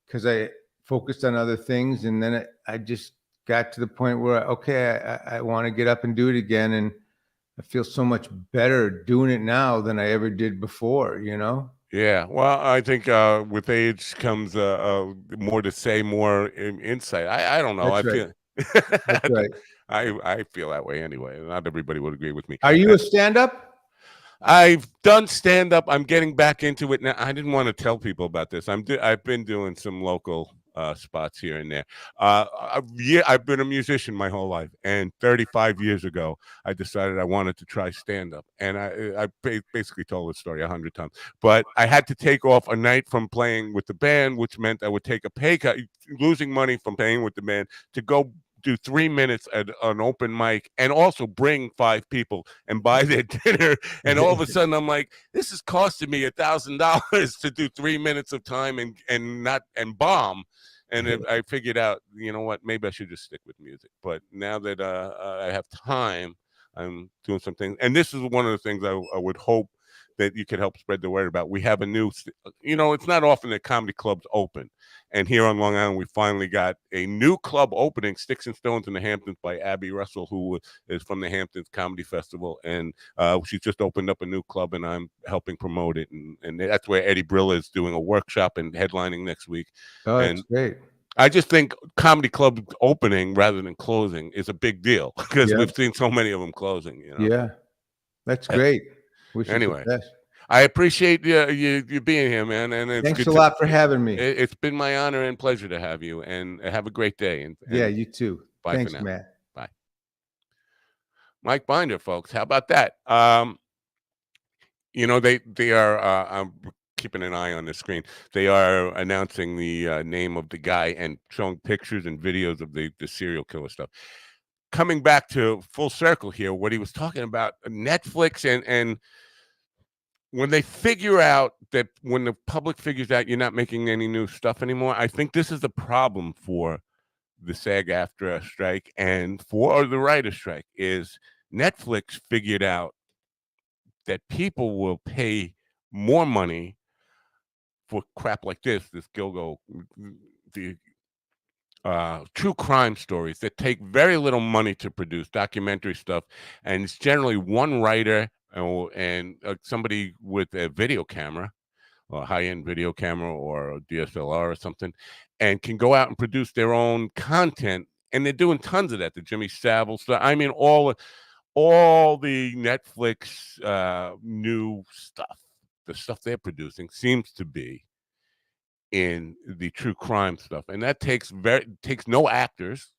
S7: because I focused on other things. And then I just got to the point where, I want to get up and do it again. And I feel so much better doing it now than I ever did before,
S1: Yeah, well, I think with age comes more to say, more insight. I don't know.
S7: That's right.
S1: Feel
S7: That's right.
S1: I feel that way anyway. Not everybody would agree with me.
S7: Are you a stand-up?
S1: I've done stand up. I'm getting back into it now. I didn't want to tell people about this. I've been doing some local spots here and there. I've been a musician my whole life, and 35 years ago, I decided I wanted to try stand up, and I basically told the story 100 times. But I had to take off a night from playing with the band, which meant I would take a pay cut, losing money from playing with the band, to go do 3 minutes at an open mic and also bring 5 people and buy their dinner. And all of a sudden I'm like, this is costing me $1,000 to do 3 minutes of time and bomb. And I figured out, you know what, maybe I should just stick with music. But now that I have time, I'm doing some things. And this is one of the things I would hope that you could help spread the word about. We have a new, it's not often that comedy clubs open. And here on Long Island, we finally got a new club opening, Sticks and Stones in the Hamptons by Abby Russell, who is from the Hamptons Comedy Festival. And she's just opened up a new club, and I'm helping promote it. And that's where Eddie Brill is doing a workshop and headlining next week.
S7: Oh, that's great.
S1: I just think comedy club opening rather than closing is a big deal because we've seen so many of them closing.
S7: Yeah, that's great.
S1: Anyway, I appreciate you being here, man. And
S7: thanks a lot for having me.
S1: It's been my honor and pleasure to have you. And have a great day. And
S7: yeah, you too.
S1: Bye.
S7: Thanks,
S1: for now.
S7: Matt.
S1: Bye. Mike Binder, folks. How about that? They are. I'm keeping an eye on the screen. They are announcing the name of the guy and showing pictures and videos of the serial killer stuff. Coming back to full circle here, what he was talking about, Netflix and when they figure out that when the public figures out you're not making any new stuff anymore, I think this is the problem for the SAG-AFTRA strike and for the writer's strike is Netflix figured out that people will pay more money for crap like this Gilgo, the true crime stories that take very little money to produce, documentary stuff, and it's generally one writer and somebody with a video camera, a high-end video camera or a DSLR or something, and can go out and produce their own content. And they're doing tons of that. The Jimmy Savile stuff. I mean, all the Netflix new stuff, the stuff they're producing seems to be in the true crime stuff, and that takes no actors,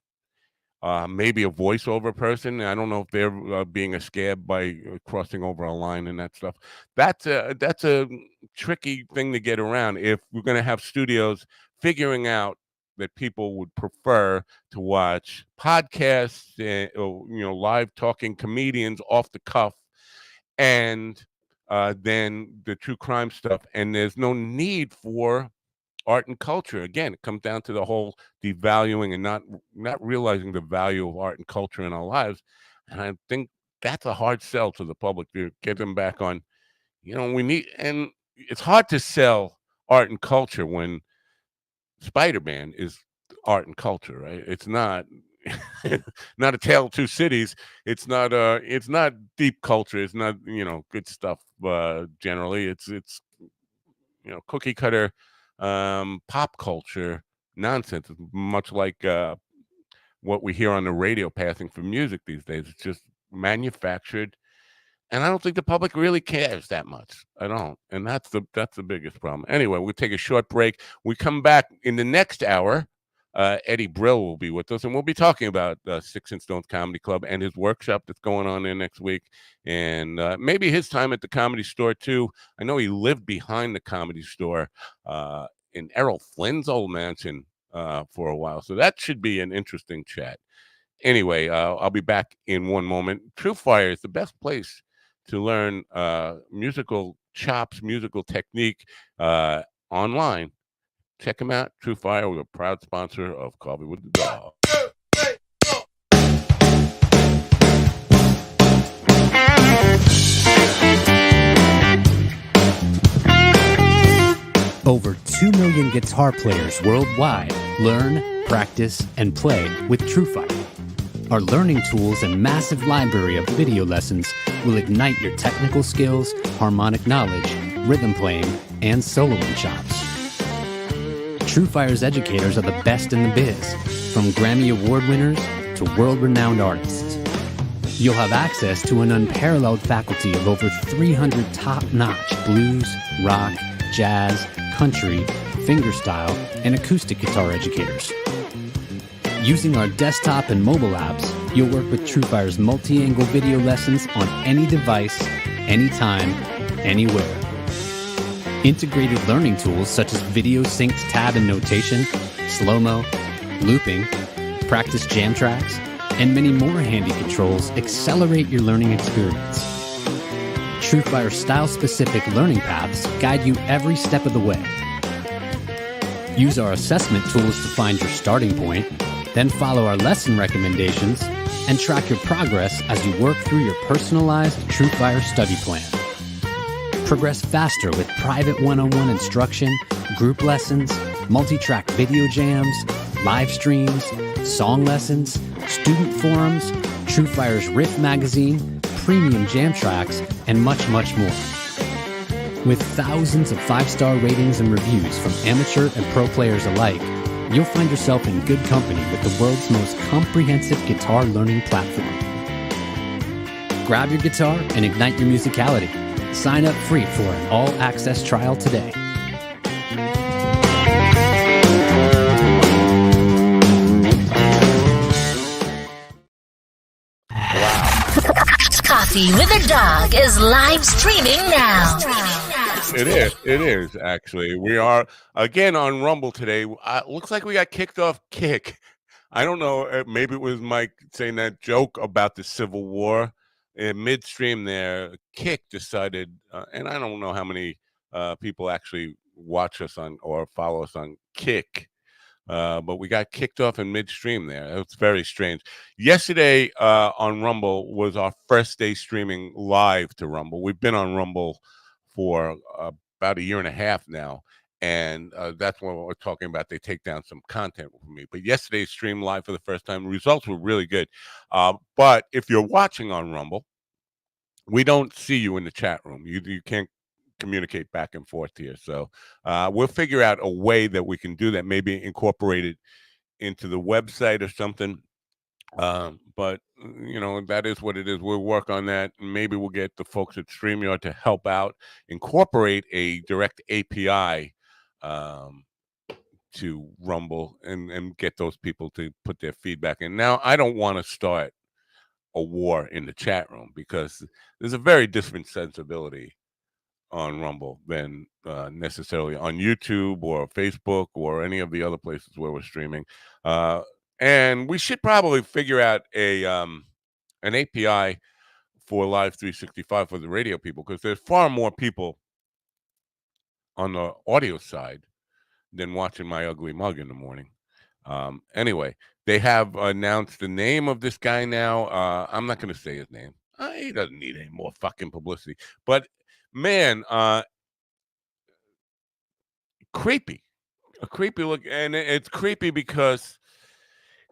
S1: maybe a voiceover person. I don't know if they're being a scab by crossing over a line and that stuff. That's a tricky thing to get around if we're going to have studios figuring out that people would prefer to watch podcasts or live talking comedians off the cuff and then the true crime stuff, and there's no need for art and culture. Again, it comes down to the whole devaluing and not realizing the value of art and culture in our lives. And I think that's a hard sell to the public to get them back on. We need, and it's hard to sell art and culture when Spider-Man is art and culture, right? It's not not A Tale of Two Cities. It's not deep culture. It's not good stuff. Generally, it's cookie cutter pop culture nonsense, much like what we hear on the radio passing for music these days. It's just manufactured, and I don't think the public really cares that much. I don't, and that's the biggest problem. Anyway, we'll take a short break. We come back in the next hour. Eddie Brill will be with us, and we'll be talking about Sticks and Stones Comedy Club and his workshop that's going on there next week, and maybe his time at the Comedy Store too. I know he lived behind the Comedy Store in Errol Flynn's old mansion for a while, so that should be an interesting chat. Anyway, I'll be back in one moment. True Fire is the best place to learn musical chops, musical technique online. Check them out. True Fire, we're a proud sponsor of Coffee with the Dog.
S8: Over 2 million guitar players worldwide learn, practice, and play with TrueFire. Our learning tools and massive library of video lessons will ignite your technical skills, harmonic knowledge, rhythm playing, and soloing chops. TrueFire's educators are the best in the biz, from Grammy Award winners to world-renowned artists. You'll have access to an unparalleled faculty of over 300 top-notch blues, rock, jazz, country, fingerstyle, and acoustic guitar educators. Using our desktop and mobile apps, you'll work with TrueFire's multi-angle video lessons on any device, anytime, anywhere. Integrated learning tools such as video synced tab and notation, slow-mo, looping, practice jam tracks, and many more handy controls accelerate your learning experience. TrueFire's style-specific learning paths guide you every step of the way. Use our assessment tools to find your starting point, then follow our lesson recommendations and track your progress as you work through your personalized TrueFire study plan. Progress faster with private one-on-one instruction, group lessons, multi-track video jams, live streams, song lessons, student forums, TrueFire's Riff magazine, premium jam tracks, and much, much more. With thousands of 5-star ratings and reviews from amateur and pro players alike, you'll find yourself in good company with the world's most comprehensive guitar learning platform. Grab your guitar and ignite your musicality. Sign up free for an all-access trial today.
S6: Coffee with a Dog is live streaming now.
S1: It is actually. We are again on Rumble today. Looks like we got kicked off Kick. I don't know. Maybe it was Mike saying that joke about the Civil War. In midstream there, Kick decided, and I don't know how many people actually watch us on or follow us on Kick. But we got kicked off in midstream there. It's very strange. Yesterday on Rumble was our first day streaming live to Rumble. We've been on Rumble for about a year and a half now, and that's what we're talking about. They take down some content for me. But yesterday streamed live for the first time. The results were really good. But if you're watching on Rumble, we don't see you in the chat room. You can't communicate back and forth here. So we'll figure out a way that we can do that, maybe incorporate it into the website or something. But, you know, that is what it is. We'll work on that. Maybe we'll get the folks at StreamYard to help out, incorporate a direct API to Rumble and get those people to put their feedback in. Now, I don't want to start a war in the chat room because there's a very different sensibility on Rumble than necessarily on YouTube or Facebook or any of the other places where we're streaming. And we should probably figure out an API for Live 365 for the radio people, because there's far more people on the audio side than watching my ugly mug in the morning. Anyway, they have announced the name of this guy now. I'm not going to say his name. He doesn't need any more fucking publicity. But man, creepy. A creepy look, and it's creepy because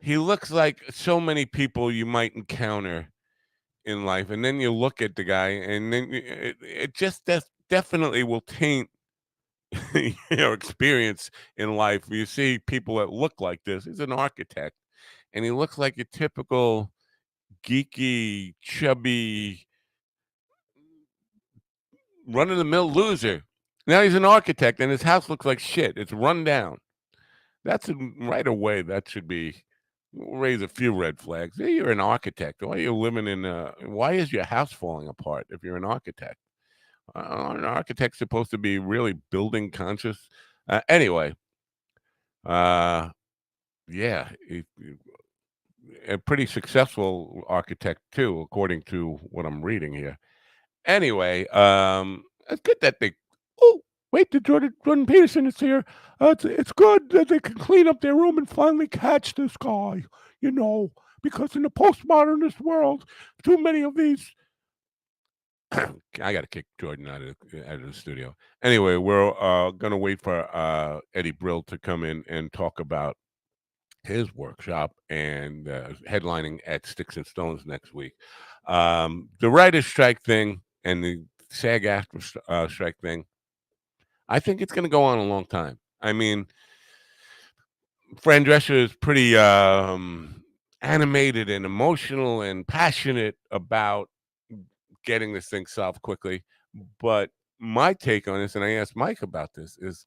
S1: he looks like so many people you might encounter in life, and then you look at the guy, and then it just definitely will taint your experience in life. You see people that look like this. He's an architect, and he looks like a typical geeky, chubby, run-of-the-mill loser. Now he's an architect, and his house looks like shit. It's run down. That's right away. That should be raise a few red flags. Hey, you're an architect. Why are you living in? Why is your house falling apart if you're an architect? An architect's supposed to be really building conscious. Anyway, yeah, a pretty successful architect too, according to what I'm reading here. Anyway, it's good that they. Oh, wait, the Jordan Peterson is here. It's good that they can clean up their room and finally catch this guy. You know, because in the postmodernist world, too many of these. I got to kick Jordan out of the studio. Anyway, we're gonna wait for Eddie Brill to come in and talk about his workshop and headlining at Sticks and Stones next week. The writer's strike thing and the SAG-AFTRA strike thing, I think it's going to go on a long time. I mean, Fran Drescher is pretty animated and emotional and passionate about getting this thing solved quickly. But my take on this, and I asked Mike about this, is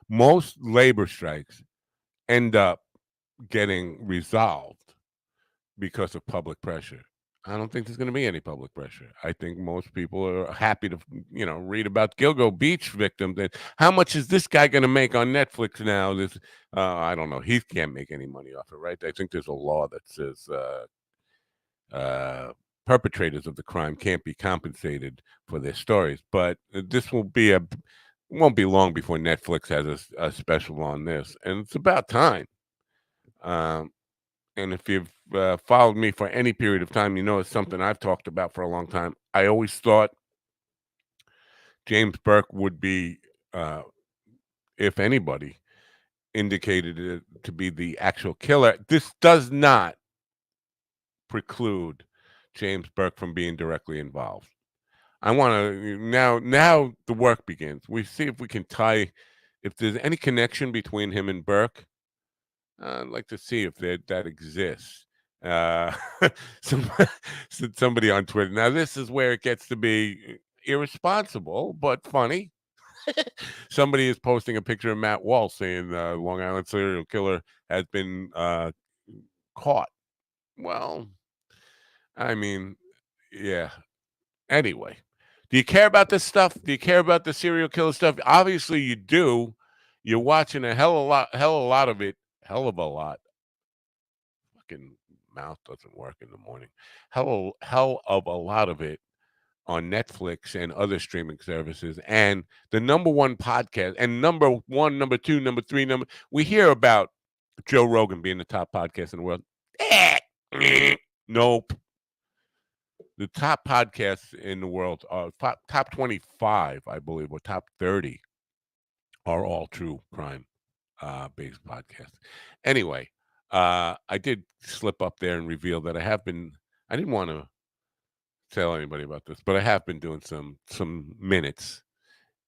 S1: most labor strikes end up getting resolved because of public pressure. I don't think there's going to be any public pressure. I think most people are happy to, read about Gilgo Beach victims. And how much is this guy going to make on Netflix now? This, I don't know. He can't make any money off it, right? I think there's a law that says perpetrators of the crime can't be compensated for their stories. But this won't be long before Netflix has a special on this, and it's about time. And if you've followed me for any period of time, you know it's something I've talked about for a long time. I always thought James Burke would be, if anybody, indicated it to be the actual killer. This does not preclude James Burke from being directly involved. I want to now the work begins. We see if we can tie, if there's any connection between him and Burke. I'd like to see if that exists. Somebody on Twitter. Now, this is where it gets to be irresponsible, but funny. Somebody is posting a picture of Matt Walsh saying Long Island serial killer has been caught. Well, I mean, yeah. Anyway, do you care about this stuff? Do you care about the serial killer stuff? Obviously, you do. You're watching a hell of a lot. Fucking mouth doesn't work in the morning. Hell of a lot of it on Netflix and other streaming services. And the number one podcast, and number one, number two, number three, we hear about Joe Rogan being the top podcast in the world. Nope. The top podcasts in the world are top 25, I believe, or top 30 are all true crime based podcasts. Anyway, I did slip up there and reveal that I didn't want to tell anybody about this, but I have been doing some minutes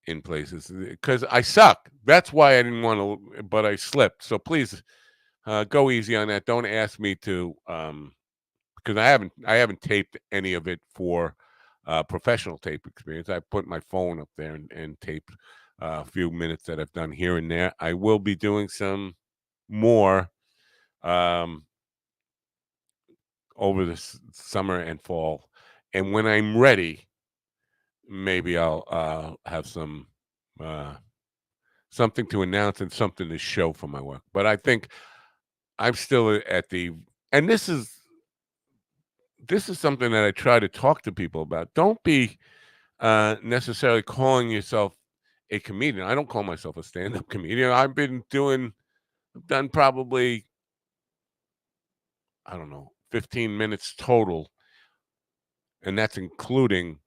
S1: in places because I suck. That's why I didn't want to, but I slipped. So please go easy on that. Don't ask me to, because I haven't taped any of it for professional tape experience. I put my phone up there and taped a few minutes that I've done here and there. I will be doing some more over the summer and fall, and when I'm ready, maybe I'll have some something to announce and something to show for my work. But I think I'm still at and this is something that I try to talk to people about. Don't be necessarily calling yourself a comedian. I don't call myself a stand-up comedian. I've done probably, I don't know, 15 minutes total, and that's including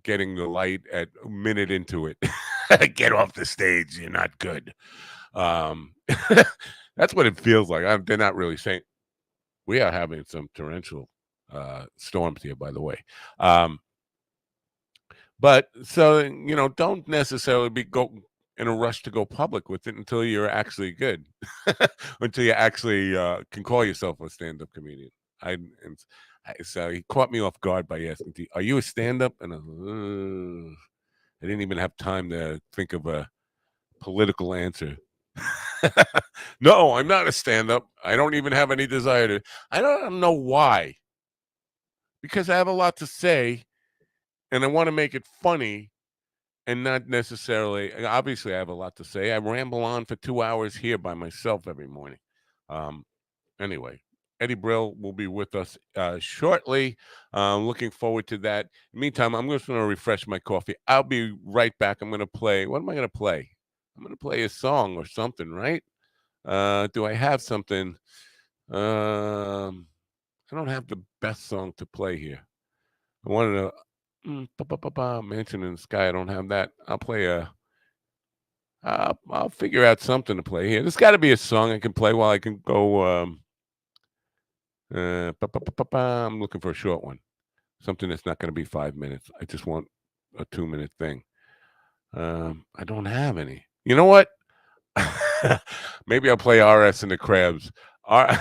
S1: getting the light at a minute into it. Get off the stage, you're not good. That's what it feels like. They're not really saying. We are having some torrential storms here, by the way. But so, don't necessarily go in a rush to go public with it until you're actually good, until you actually can call yourself a stand-up comedian. So he caught me off guard by asking, "Are you a stand-up?" And I didn't even have time to think of a political answer. No, I'm not a stand-up. I don't even have any desire to. I don't know why. Because I have a lot to say, and I want to make it funny, and not necessarily. Obviously, I have a lot to say. I ramble on for 2 hours here by myself every morning. Anyway, Eddie Brill will be with us shortly. Looking forward to that. In the meantime, I'm just going to refresh my coffee. I'll be right back. I'm going to play. What am I going to play? I'm going to play a song or something, right? Do I have something? I don't have the best song to play here. I wanted to Mansion in the Sky. I don't have that. I'll play I'll figure out something to play here. There's got to be a song I can play while I can go. I'm looking for a short one. Something that's not going to be 5 minutes. I just want a 2-minute thing. I don't have any. You know what? Maybe I'll play RS and the Crabs. Carl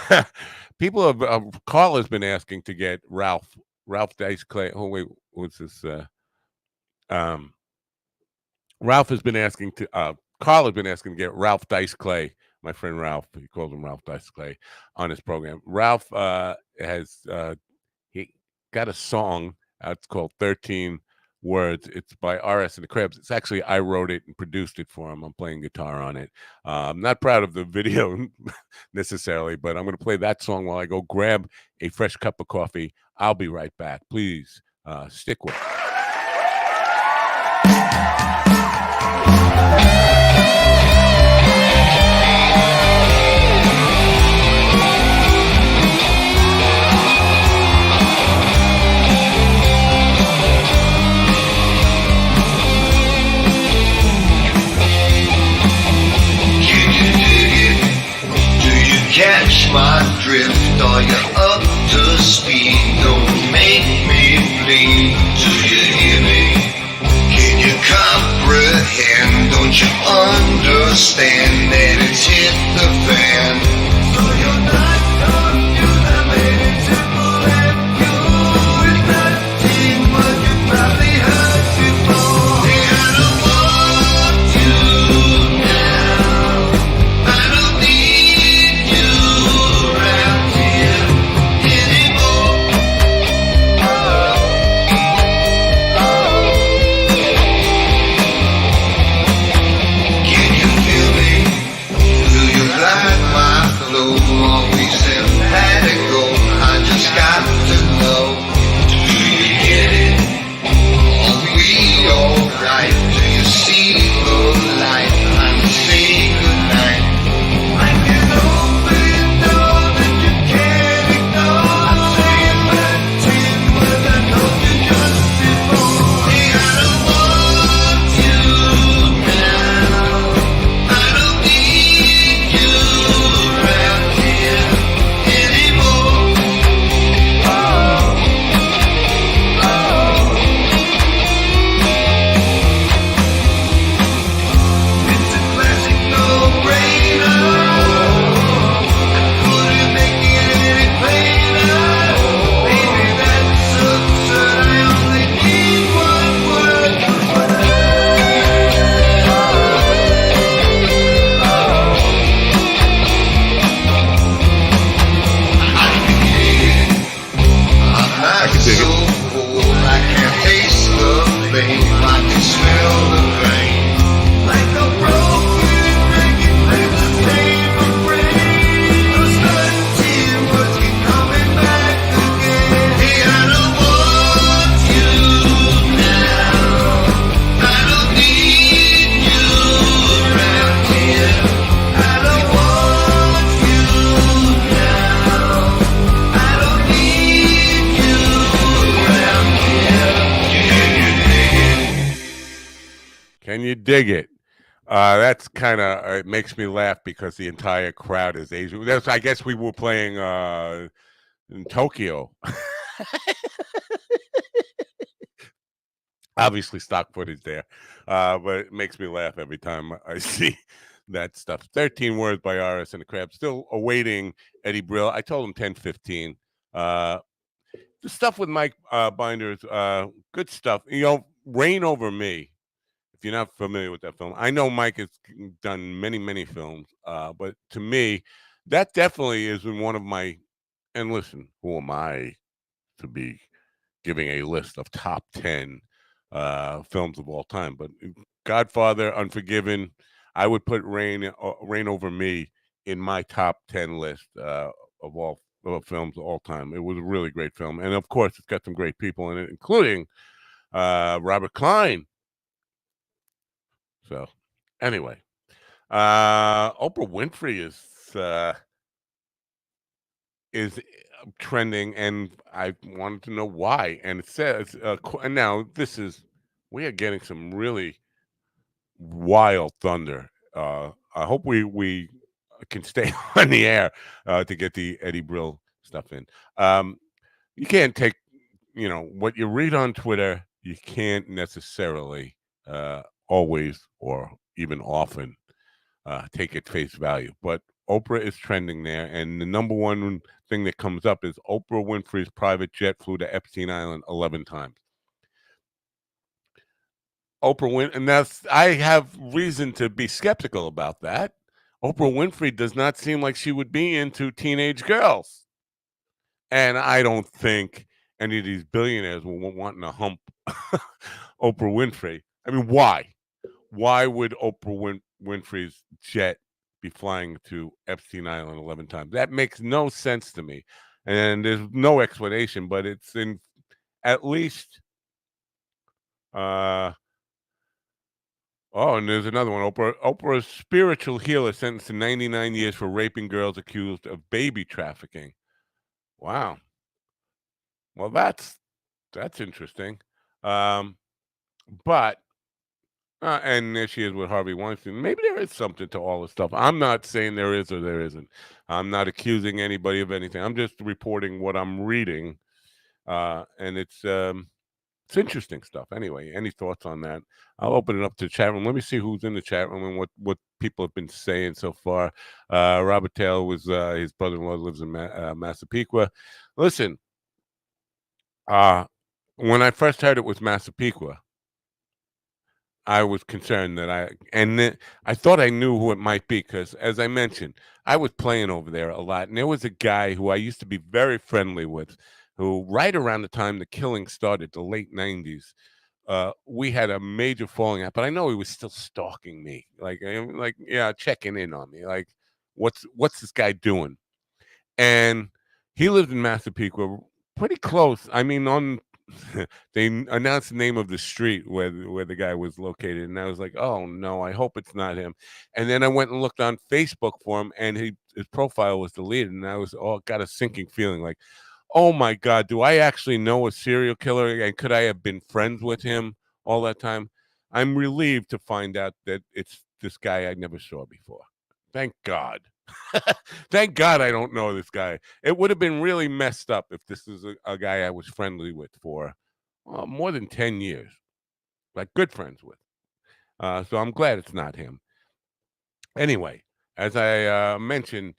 S1: has been asking to get Ralph Dice Clay. Oh wait, what's this? Ralph has been asking to. Carl has been asking to get Ralph Dice Clay, my friend Ralph. He calls him Ralph Dice Clay on his program. Ralph has got a song. It's called 13 Words. It's by RS and the Crabs. It's actually, I wrote it and produced it for him. I'm playing guitar on it. I'm not proud of the video necessarily, but I'm going to play that song while I go grab a fresh cup of coffee. I'll be right back. Please stick with it.
S9: Catch my drift, are you up to speed? Don't make me bleed. Do you hear me? Can you comprehend? Don't you understand that it's hit the fan? So you're not confused, simple and pure. It's nothing what you probably heard before. And I want you now. I don't need you around here anymore. Can you feel me? Do you like my flow? Always simpatico. I just got to know. Do you get it? Are we alright? Do you see the light? I'm saying goodnight. Like an open door that you can't ignore. I'm saying back 10 words I know you just before. Hey, I don't want you now. I don't need you around here anymore. It's a classic no-brainer. Couldn't make it any plainer. Baby, that's absurd. I only need one word. I can dig it. I can taste the flame. I can smell the rain. Like a broken record plays the same refrain. Those 13 words keep coming back again. Hey, I don't want you now. I don't need you around here. I don't want you now. I don't need you around here.
S1: Can you dig it? That's kind of, it makes me laugh because the entire crowd is Asian. I guess we were playing in Tokyo. Obviously stock footage there, but it makes me laugh every time I see that stuff. 13 Words by RS and the Crabs. Still awaiting Eddie Brill. I told him 10:15. The stuff with Mike Binder's good stuff. Rain Over Me. If you're not familiar with that film, I know Mike has done many films, but to me, that definitely is in one of my. And listen, who am I to be giving a list of top 10 films of all time? But Godfather, Unforgiven, I would put Rain Over Me in my top 10 list of all films of all time. It was a really great film, and of course, it's got some great people in it, including Robert Klein. So, anyway, Oprah Winfrey is trending, and I wanted to know why. And it says, and now we are getting some really wild thunder. I hope we can stay on the air to get the Eddie Brill stuff in. You can't take, what you read on Twitter, you can't necessarily always or even often take at face value. But Oprah is trending there, and the number one thing that comes up is Oprah Winfrey's private jet flew to Epstein Island 11 times. And I have reason to be skeptical about that. Oprah Winfrey does not seem like she would be into teenage girls. And I don't think any of these billionaires were wanting to hump Oprah Winfrey. I mean, why? Why would Oprah Winfrey's jet be flying to Epstein Island 11 times? That makes no sense to me. And there's no explanation, but it's in at least oh, and there's another one. Oprah's spiritual healer sentenced to 99 years for raping girls accused of baby trafficking. Wow. Well, that's interesting. But and there she is with Harvey Weinstein. Maybe there is something to all this stuff. I'm not saying there is or there isn't. I'm not accusing anybody of anything. I'm just reporting what I'm reading, and it's interesting stuff. Anyway, any thoughts on that? I'll open it up to the chat room. Let me see who's in the chat room and what people have been saying so far. Robert Taylor was his brother-in-law lives in Massapequa. Listen, when I first heard it was Massapequa, I was concerned that I thought I knew who it might be because, as I mentioned, I was playing over there a lot, and there was a guy who I used to be very friendly with, who right around the time the killing started, the late '90s, we had a major falling out. But I know he was still stalking me, like yeah, checking in on me, like what's this guy doing? And he lived in Massapequa, pretty close. I mean, on they announced the name of the street where the guy was located, and I was like, oh no, I hope it's not him. And then I went and looked on Facebook for him, and his profile was deleted, and I was got a sinking feeling like, oh my God, do I actually know a serial killer? And could I have been friends with him all that time? I'm relieved to find out that it's this guy I never saw before. Thank God. Thank God I don't know this guy. It would have been really messed up if this is a guy I was friendly with for more than 10 years, like good friends with. So I'm glad it's not him. Anyway, as I mentioned,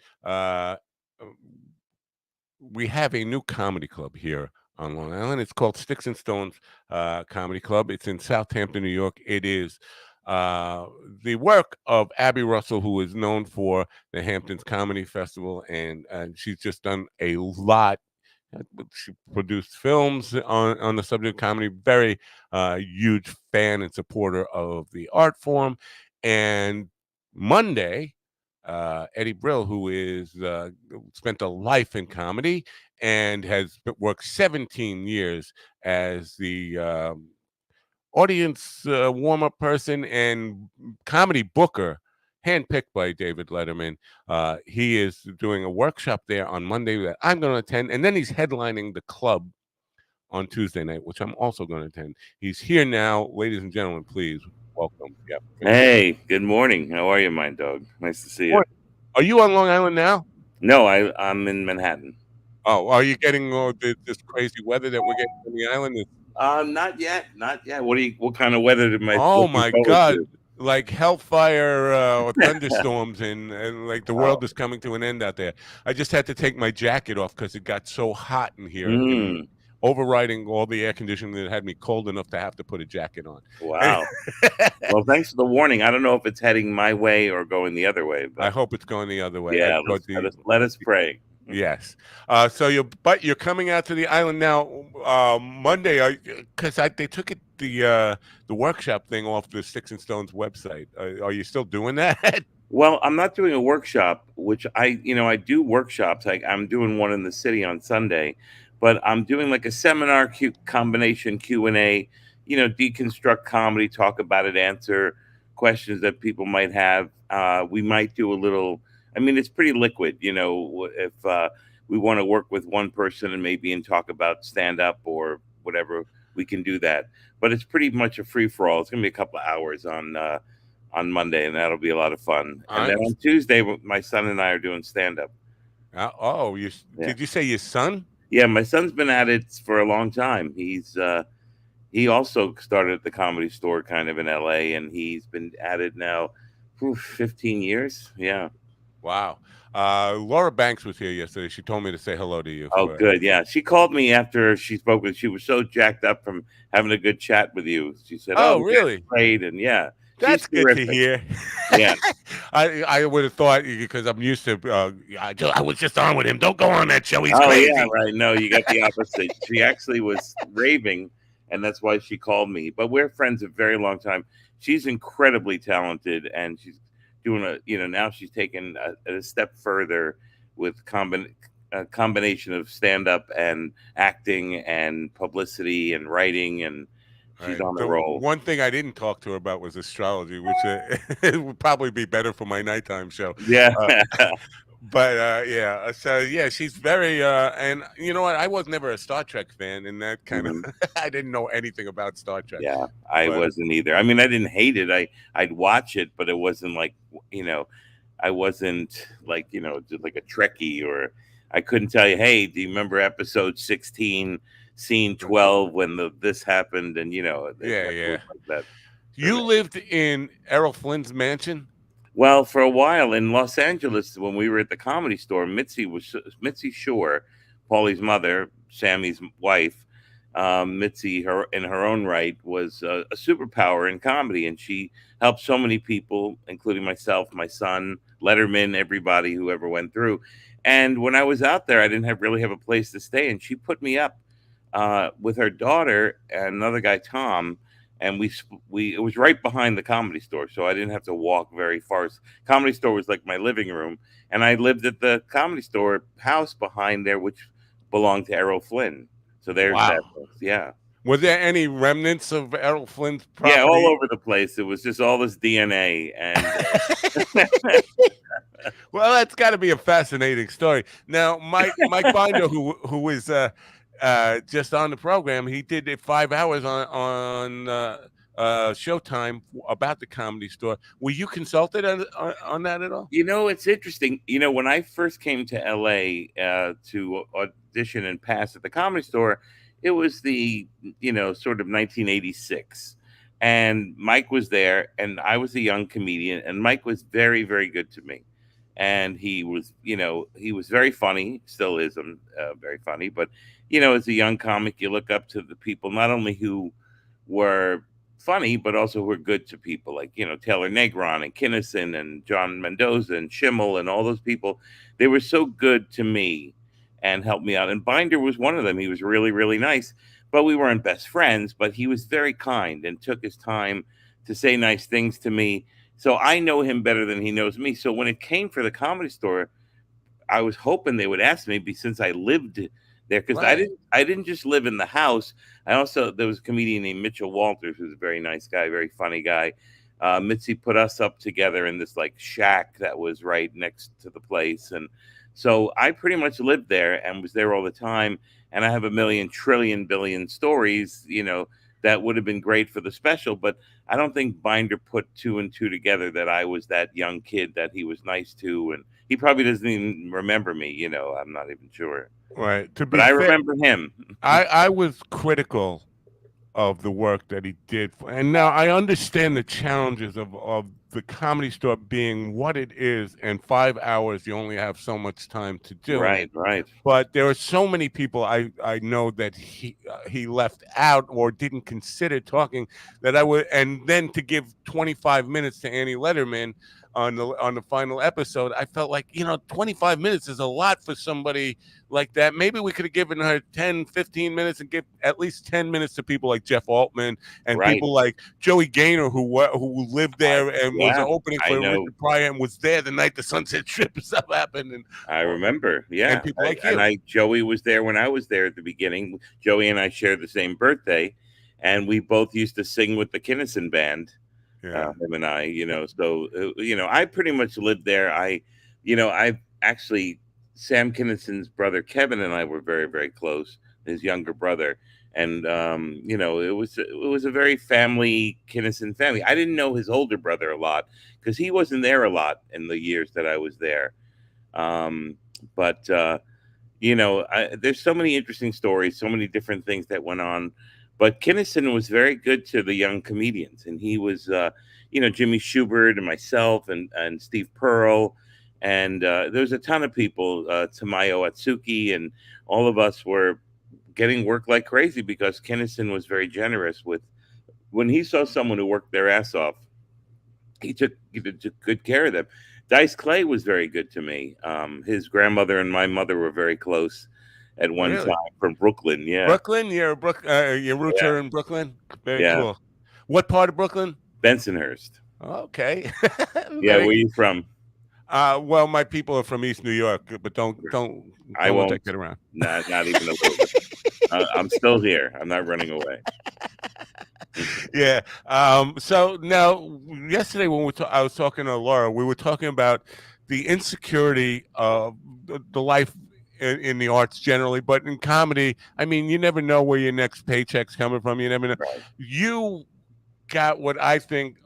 S1: we have a new comedy club here on Long Island. It's called Sticks and Stones Comedy Club. It's in Southampton, New York. It is the work of Abby Russell, who is known for the Hamptons Comedy Festival, and she's just done a lot. She produced films on the subject of comedy. Very huge fan and supporter of the art form. And Monday, Eddie Brill, who is spent a life in comedy and has worked 17 years as the audience warm-up person and comedy booker, handpicked by David Letterman. He is doing a workshop there on Monday that I'm going to attend, and then he's headlining the club on Tuesday night, which I'm also going to attend. He's here now, ladies and gentlemen. Please welcome. Yep.
S10: Hey, good morning. How are you, my dog? Nice to see you.
S1: Are you on Long Island now?
S10: No, I'm in Manhattan.
S1: Oh, are you getting this crazy weather that we're getting on the island?
S10: Not yet, not yet. What kind of weather am I?
S1: Oh my God!
S10: To?
S1: Like hellfire or thunderstorms, and like the world is coming to an end out there. I just had to take my jacket off because it got so hot in here, overriding all the air conditioning that had me cold enough to have to put a jacket on.
S10: Wow. Well, thanks for the warning. I don't know if it's heading my way or going the other way. But
S1: I hope it's going the other way.
S10: Yeah, let us pray.
S1: Yes. So you're coming out to the island now Monday, because they took the workshop thing off the Sticks and Stones website. Are you still doing that?
S10: Well, I'm not doing a workshop, which I do workshops. I'm doing one in the city on Sunday, but I'm doing like a seminar combination Q&A, deconstruct comedy, talk about it, answer questions that people might have. We might do a little, it's pretty liquid, if we want to work with one person and talk about stand up or whatever, we can do that. But it's pretty much a free for all. It's going to be a couple of hours on Monday, and that'll be a lot of fun. And then on Tuesday, my son and I are doing stand up.
S1: Did you say your son?
S10: Yeah, my son's been at it for a long time. He also started at the Comedy Store kind of in LA, and he's been at it now 15 years. Yeah.
S1: Wow. Laura Banks was here yesterday. She told me to say hello to you.
S10: Oh, good. Yeah. She called me after she spoke with. She was so jacked up from having a good chat with you. She said,
S1: "Oh, really?
S10: Great." And yeah,
S1: That's good to
S10: terrific.
S1: hear.
S10: Yeah.
S1: I would have thought because I'm used to. I was just on with him. Don't go on that show. He's
S10: Oh
S1: crazy.
S10: yeah, right. No, you got the opposite. She actually was raving, and that's why she called me. But we're friends a very long time. She's incredibly talented, and she's doing now she's taken a step further with a combination of stand up and acting and publicity and writing, and she's
S1: Right.
S10: on a
S1: The
S10: roll.
S1: one thing I didn't talk to her about was astrology, which it would probably be better for my nighttime show.
S10: Yeah.
S1: But yeah, so yeah, she's very and you know what? I was never a Star Trek fan, and that kind of
S10: Mhm.
S1: I didn't know anything about Star Trek.
S10: Yeah, I
S1: But
S10: wasn't either. I mean, I didn't hate it. I'd watch it, but it wasn't like, I wasn't like, just like a Trekkie, or I couldn't tell you, hey, do you remember episode 16, scene 12 when this happened? And
S1: yeah,
S10: it was
S1: yeah.
S10: like that.
S1: You lived in Errol Flynn's mansion?
S10: Well, for a while in Los Angeles, when we were at the Comedy Store, Mitzi Shore, Paulie's mother, Sammy's wife. Mitzi, her in her own right, was a superpower in comedy, and she helped so many people, including myself, my son, Letterman, everybody who ever went through. And when I was out there, I didn't really have a place to stay, and she put me up with her daughter and another guy, Tom. And we it was right behind the Comedy Store, so I didn't have to walk very far. Comedy Store was like my living room, and I lived at the Comedy Store house behind there, which belonged to Errol Flynn. So there's that.
S1: Wow.
S10: Yeah.
S1: Were there any remnants of Errol Flynn's property?
S10: Yeah, all over the place. It was just all this DNA. And
S1: Well, that's got to be a fascinating story. Now, Mike Binder, who was just on the program, he did it 5 hours on Showtime about the Comedy Store. Were you consulted on that at all?
S10: it's interesting. When I first came to LA to audition and pass at the Comedy Store, it was the sort of 1986, and Mike was there, and I was a young comedian, and Mike was very, very good to me. And he was very funny, still is very funny, but as a young comic, you look up to the people not only who were funny, but also who were good to people, like Taylor Negron and Kinnison and John Mendoza and Schimmel and all those people. They were so good to me and helped me out. And Binder was one of them. He was really, really nice, but we weren't best friends. But he was very kind and took his time to say nice things to me. So I know him better than he knows me. So when it came for the Comedy Store, I was hoping they would ask me, since I lived there, because
S1: Right.
S10: I didn't just live in the house. There was a comedian named Mitchell Walters, who's a very nice guy, very funny guy. Mitzi put us up together in this like shack that was right next to the place, and so I pretty much lived there and was there all the time. And I have a million trillion billion stories, that would have been great for the special, but I don't think Binder put two and two together that I was that young kid that he was nice to, and he probably doesn't even remember me. I'm not even sure.
S1: Right. To be
S10: But I
S1: fair,
S10: remember him.
S1: I was critical of the work that he did. And now I understand the challenges of the Comedy Store being what it is, and 5 hours, you only have so much time to do it.
S10: Right.
S1: But there are so many people I know that he left out or didn't consider talking, that I would, and then to give 25 minutes to Annie Letterman on the final episode, I felt like 25 minutes is a lot for somebody like that. Maybe we could have given her 10, 15 minutes and give at least 10 minutes to people like Jeff Altman and
S10: Right.
S1: people like Joey Gaynor, who lived there and was
S10: Yeah,
S1: opening
S10: I
S1: for
S10: know.
S1: Richard Pryor and was there the night the Sunset Strip and stuff happened. And
S10: I remember. Yeah.
S1: And people like you.
S10: Joey was there when I was there at the beginning. Joey and I shared the same birthday, and we both used to sing with the Kinnison band.
S1: yeah.
S10: Him and I, so I pretty much lived there. I've actually, Sam Kinnison's brother Kevin and I were very, very close. His younger brother, and it was a very family Kinnison family. I didn't know his older brother a lot because he wasn't there a lot in the years that I was there. But there's so many interesting stories, so many different things that went on. But Kinnison was very good to the young comedians, and he was, Jimmy Schubert and myself and Steve Pearl, and there was a ton of people, Tamayo Atsuki, and all of us were getting work like crazy because Kinnison was very generous with when he saw someone who worked their ass off. he took good care of them. Dice Clay was very good to me. His grandmother and my mother were very close at one
S1: Really?
S10: time from Brooklyn. Yeah,
S1: Brooklyn? Your roots
S10: yeah,
S1: are in Brooklyn? Very
S10: yeah.
S1: cool. What part of Brooklyn?
S10: Bensonhurst.
S1: Okay.
S10: Yeah, where
S1: Very.
S10: you from?
S1: Well, my people are from East New York, but don't
S10: I
S1: don't let that
S10: won't.
S1: get around.
S10: Not even a little bit. I'm still here. I'm not running away.
S1: Yeah. So now, yesterday when I was talking to Laura, we were talking about the insecurity of the life in the arts generally, but in comedy, I mean, you never know where your next paycheck's coming from. You never know.
S10: Right.
S1: You got what I think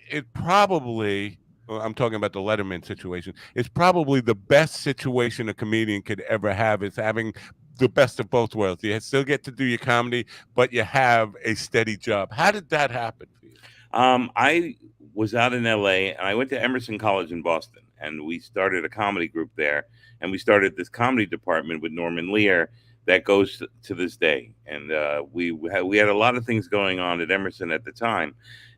S1: it probably. Well, I'm talking about the Letterman situation. It's probably the best situation a comedian could ever have is having the best of both worlds. You still get to do your comedy, but you have a steady job. How did that happen for you?
S10: I was out in LA and I went to Emerson College in Boston, and we started a comedy group there. And we started this comedy department with Norman Lear that goes to this day. And we had a lot of things going on at Emerson at the time.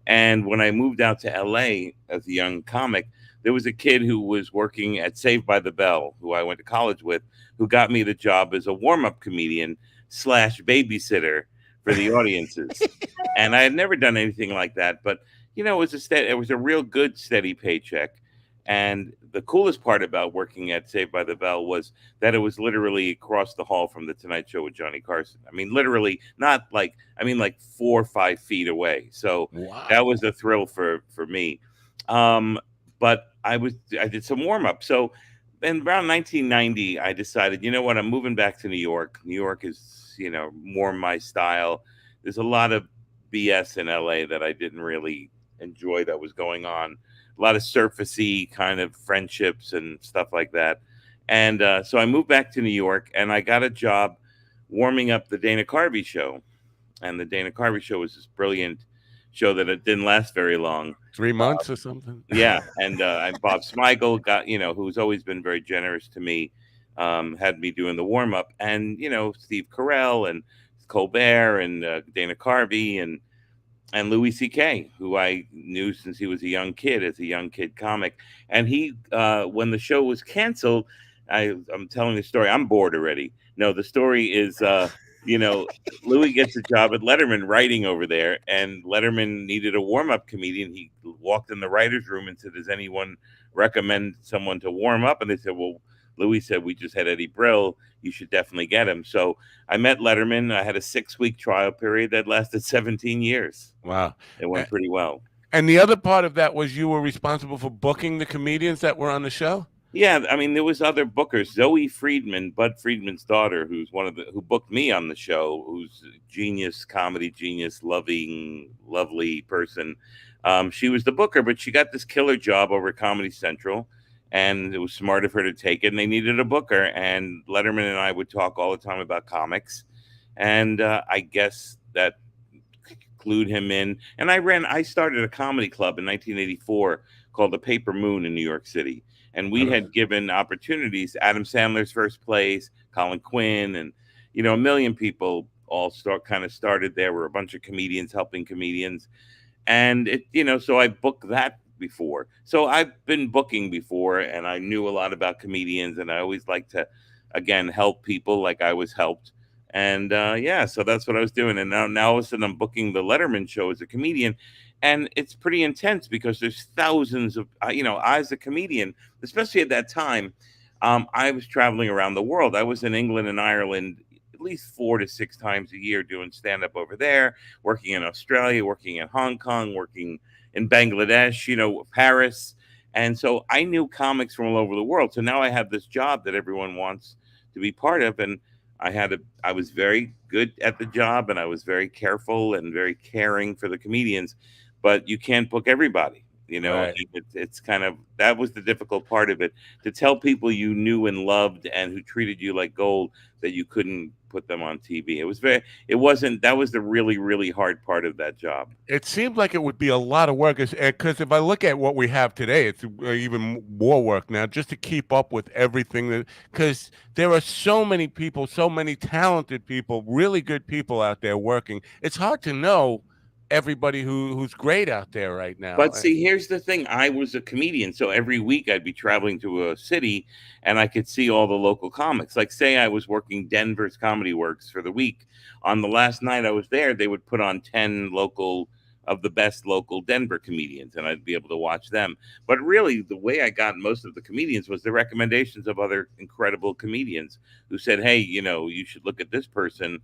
S10: And when I moved out to LA as a young comic, there was a kid who was working at Saved by the Bell, who I went to college with, who got me the job as a warm-up comedian slash babysitter for the audiences. And I had never done anything like that, but it was a real good steady paycheck. And the coolest part about working at Saved by the Bell was that it was literally across the hall from the Tonight Show with Johnny Carson. I mean, literally, not like, I mean, like 4 or 5 feet away. So that was a thrill for me. But I did some warm up. So in around 1990, I decided, you know what, I'm moving back to New York. New York is, more my style. There's a lot of BS in LA that I didn't really enjoy that was going on. A lot of surfacey kind of friendships and stuff like that. And so I moved back to New York, and I got a job warming up the Dana Carvey show. And the Dana Carvey show was this brilliant show that it didn't last very long.
S1: 3 months or something?
S10: Yeah. And Bob Smigel who's always been very generous to me, had me doing the warm up. And, Steve Carell and Colbert and Dana Carvey and Louis C.K., who I knew since he was a young kid, as a young kid comic. And he, when the show was canceled, I'm telling the story. I'm bored already. No, the story is, Louis gets a job at Letterman writing over there, and Letterman needed a warm-up comedian. He walked in the writer's room and said, does anyone recommend someone to warm up? And they said, well, Louis said, we just had Eddie Brill. You should definitely get him. So I met Letterman. I had a 6-week trial period that lasted 17 years.
S1: Wow.
S10: It went pretty well.
S1: And the other part of that was you were responsible for booking the comedians that were on the show?
S10: Yeah, I mean, there was other bookers. Zoe Friedman, Bud Friedman's daughter, who's who booked me on the show, who's a genius, comedy genius, lovely person. She was the booker, but she got this killer job over at Comedy Central, and it was smart of her to take it. And they needed a booker, and Letterman and I would talk all the time about comics, and I guess that clued him in. And I started a comedy club in 1984 called the Paper Moon in New York City. And we had given opportunities. Adam Sandler's first plays, Colin Quinn, and a million people all started there. Were a bunch of comedians helping comedians, and so I booked that before. So I've been booking before, and I knew a lot about comedians, and I always like to, again, help people like I was helped. And so that's what I was doing. And now all of a sudden I'm booking the Letterman show as a comedian. And it's pretty intense because there's thousands of, as a comedian, especially at that time, I was traveling around the world. I was in England and Ireland at least 4 to 6 times a year doing stand-up over there, working in Australia, working in Hong Kong, working in Bangladesh, Paris. And so I knew comics from all over the world. So now I have this job that everyone wants to be part of. And I was very good at the job, and I was very careful and very caring for the comedians. But you can't book everybody,
S1: Right.
S10: It's kind of, that was the difficult part of it, to tell people you knew and loved and who treated you like gold that you couldn't put them on TV. That was the really, really hard part of that job.
S1: It seemed like it would be a lot of work because if I look at what we have today, it's even more work now just to keep up with everything because there are so many people, so many talented people, really good people out there working. It's hard to know everybody who's great out there right now.
S10: But see, here's the thing. I was a comedian, so every week I'd be traveling to a city and I could see all the local comics. Like, say I was working Denver's Comedy Works for the week. On the last night I was there, they would put on 10 local of the best local Denver comedians, and I'd be able to watch them. But really, the way I got most of the comedians was the recommendations of other incredible comedians who said, hey, you should look at this person.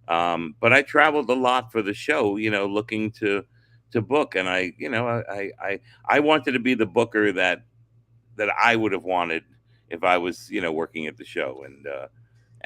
S10: But I traveled a lot for the show, looking to book, and I wanted to be the booker that I would have wanted if I was working at the show, and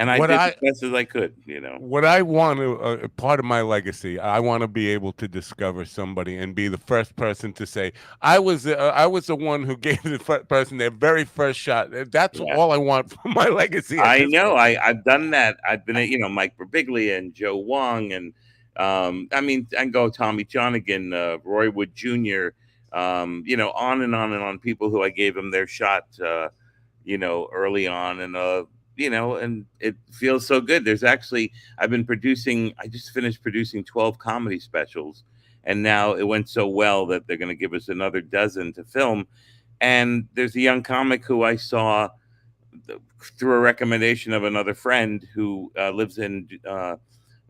S10: I
S1: What
S10: did
S1: I
S10: as best as I could.
S1: what I want to part of my legacy, I want to be able to discover somebody and be the first person to say I was the one who gave the person their very first shot. That's
S10: Yeah.
S1: all I want for my legacy. at
S10: I
S1: this
S10: know.
S1: point.
S10: I've done that. I've been at Mike Birbiglia and Joe Wong, and I mean, I can go Tommy Johnigan, Roy Wood Jr. On and on and on. People who I gave them their shot, early on, and and it feels so good. I've been producing. I just finished producing 12 comedy specials, and now it went so well that they're going to give us another dozen to film. And there's a young comic who I saw through a recommendation of another friend who lives in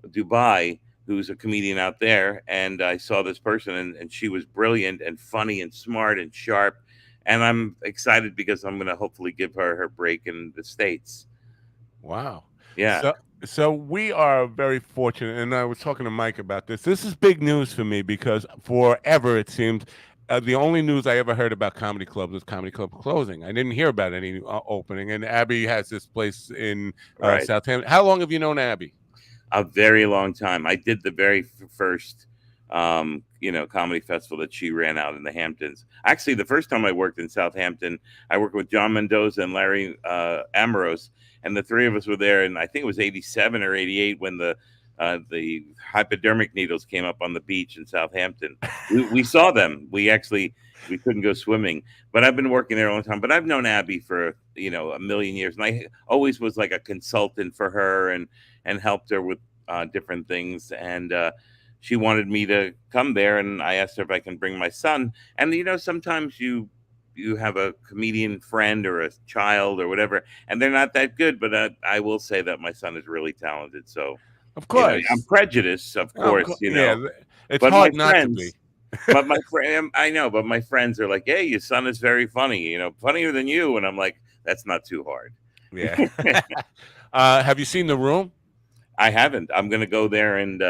S10: Dubai, who's a comedian out there. And I saw this person, and she was brilliant and funny and smart and sharp. And I'm excited because I'm going to hopefully give her break in the States.
S1: Wow.
S10: Yeah.
S1: So we are very fortunate, and I was talking to Mike about this. This is big news for me because forever it seemed the only news I ever heard about comedy clubs was comedy club closing. I didn't hear about any opening. And Abby has this place in
S10: Right.
S1: Southampton. How long have you known Abby?
S10: A very long time. I did the very first, comedy festival that she ran out in the Hamptons. Actually, the first time I worked in Southampton, I worked with John Mendoza and Larry Amoros, and the three of us were there. And I think it was '87 or '88 when the hypodermic needles came up on the beach in Southampton. We saw them. We couldn't go swimming, but I've been working there a long time. But I've known Abby for a million years, and I always was like a consultant for her and helped her with different things. And she wanted me to come there, and I asked her if I can bring my son. And sometimes you have a comedian friend or a child or whatever, and they're not that good. But I will say that my son is really talented. So.
S1: Of course.
S10: I'm prejudiced, of course,
S1: Yeah, it's
S10: but
S1: hard
S10: my
S1: not
S10: friends,
S1: to be.
S10: but my friend, I know, but my friends are like, hey, your son is very funny, funnier than you. And I'm like, that's not too hard.
S1: Yeah. Have you seen The Room?
S10: I haven't. I'm going to go there. And,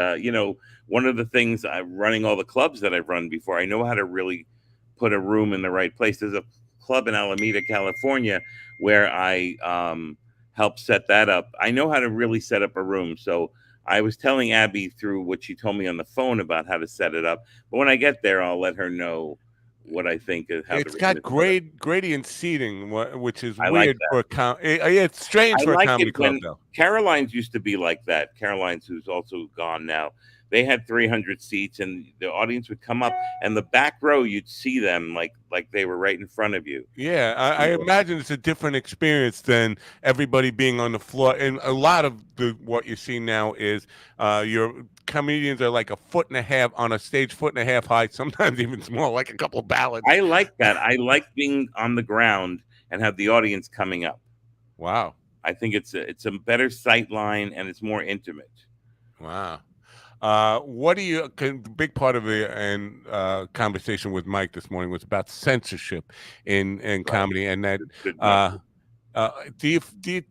S10: one of the things I'm running all the clubs that I've run before, I know how to really put a room in the right place. There's a club in Alameda, California, where I helped set that up. I know how to really set up a room. So I was telling Abby through what she told me on the phone about how to set it up. But when I get there, I'll let her know what I think of how
S1: It's got gradient seating, which is
S10: I like
S1: weird
S10: that.
S1: for it's strange
S10: I
S1: for a
S10: like
S1: comedy
S10: it
S1: club,
S10: when
S1: though.
S10: Caroline's used to be like that. Caroline's, who's also gone now. They had 300 seats, and the audience would come up, and the back row, you'd see them like they were right in front of you.
S1: Yeah, I imagine it's a different experience than everybody being on the floor. And a lot of what you see now is your comedians are like a foot and a half on a stage, foot and a half high, sometimes even small, like a couple of ballads.
S10: I like that. I like being on the ground and have the audience coming up.
S1: Wow.
S10: I think it's a better sight line, and it's more intimate.
S1: Wow. What do you? The big part of the conversation with Mike this morning was about censorship in comedy, and that. Do you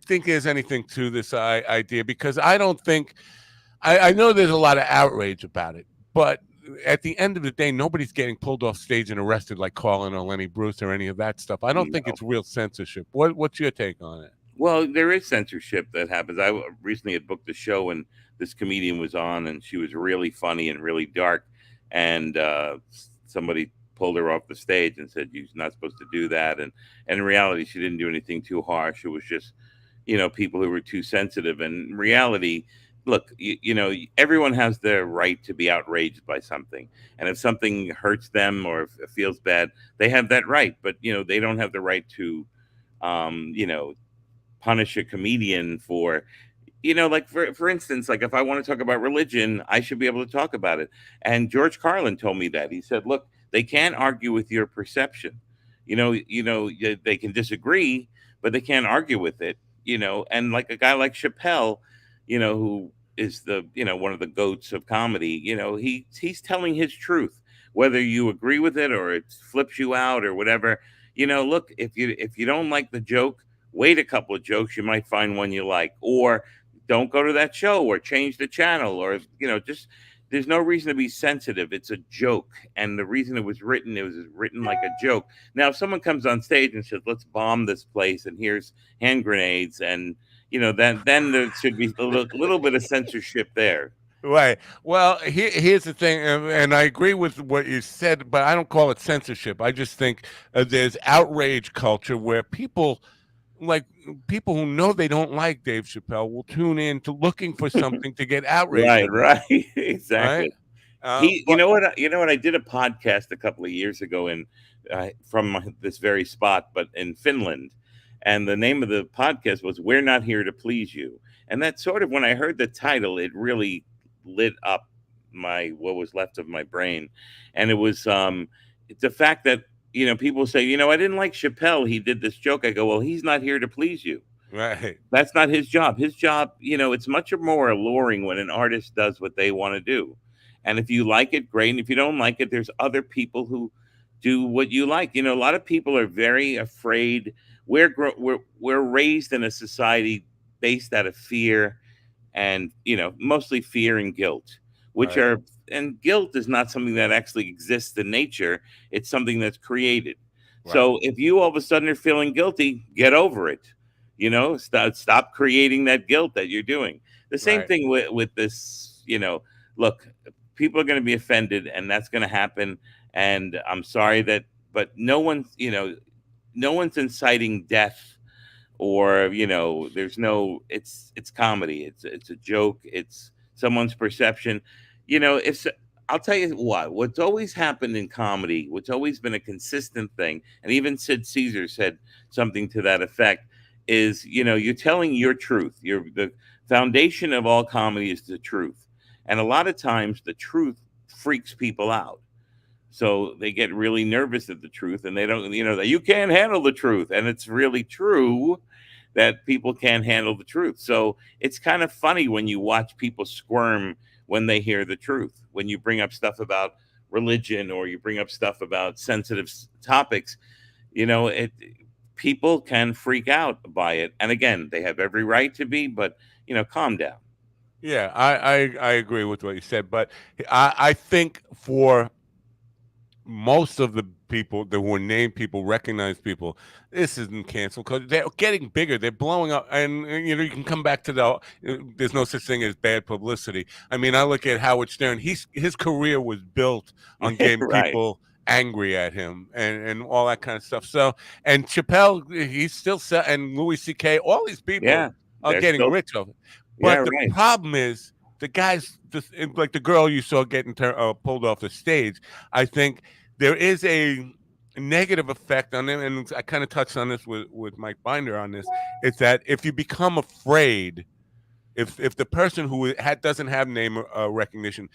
S1: think there's anything to this idea? Because I don't think. I know there's a lot of outrage about it, but at the end of the day, nobody's getting pulled off stage and arrested like Carlin or Lenny Bruce or any of that stuff. I don't think it's real censorship. What's your take on it?
S10: Well, there is censorship that happens. I recently had booked a show, and this comedian was on, and she was really funny and really dark. And somebody pulled her off the stage and said, you're not supposed to do that. And in reality, she didn't do anything too harsh. It was just, people who were too sensitive. And in reality, look, everyone has the right to be outraged by something. And if something hurts them or if it feels bad, they have that right. But, they don't have the right to, punish a comedian for like for instance, like if I want to talk about religion, I should be able to talk about it. And George Carlin told me that. He said, "Look, they can't argue with your perception. They can disagree, but they can't argue with it. And like a guy like Chappelle, who is one of the goats of comedy. He's telling his truth, whether you agree with it or it flips you out or whatever. Look, if you don't like the joke, wait a couple of jokes, you might find one you like, or don't go to that show or change the channel, or just there's no reason to be sensitive. It's a joke, and the reason it was written like a joke. Now if someone comes on stage and says, let's bomb this place and here's hand grenades, and then there should be a little bit of censorship there.
S1: Right. Well, here's the thing, and I agree with what you said, but I don't call it censorship. I just think there's outrage culture where people who know they don't like Dave Chappelle will tune in to looking for something to get outraged
S10: Right,
S1: about.
S10: exactly.
S1: Right?
S10: You know what? I did a podcast a couple of years ago from this very spot, but in Finland, and the name of the podcast was "We're Not Here to Please You," and that sort of, when I heard the title, it really lit up what was left of my brain, and it was the fact that people say, I didn't like Chappelle, he did this joke. I go, well, he's not here to please you.
S1: Right.
S10: That's not his job. His job, it's much more alluring when an artist does what they want to do. And if you like it, great. And if you don't like it, there's other people who do what you like. A lot of people are very afraid. We're raised in a society based out of fear, and mostly fear and guilt, which
S1: Right.
S10: and guilt is not something that actually exists in nature. It's something that's created.
S1: Right.
S10: So if you all of a sudden are feeling guilty, get over it. Stop creating that guilt that you're doing. The same
S1: Right.
S10: thing with this. Look, people are going to be offended, and that's going to happen. And I'm sorry but no one's inciting death, or there's no. It's comedy. It's a joke. It's someone's perception. If I'll tell you what's always happened in comedy, what's always been a consistent thing, and even Sid Caesar said something to that effect, is you're telling your truth. The foundation of all comedy is the truth, and a lot of times the truth freaks people out, so they get really nervous at the truth, and they don't that you can't handle the truth, and it's really true that people can't handle the truth. So it's kind of funny when you watch people squirm when they hear the truth, when you bring up stuff about religion or you bring up stuff about sensitive topics. People can freak out by it, and again, they have every right to be, but calm down.
S1: Yeah, I agree with what you said, but I think for most of the people that were named people, recognized people, this isn't canceled because they're getting bigger. They're blowing up, and you can come back to there's no such thing as bad publicity. I mean, I look at Howard Stern. His career was built on getting
S10: Right.
S1: people angry at him and all that kind of stuff. So, and Chappelle, he's still and Louis C.K., all these people
S10: Yeah,
S1: are
S10: they're
S1: getting
S10: still-
S1: rich of it.
S10: Yeah,
S1: But the
S10: right.
S1: problem is the guys, like the girl you saw getting pulled off the stage. I think there is a negative effect on them, and I kind of touched on this with Mike Binder on this. It's that if you become afraid, if the person who doesn't have name recognition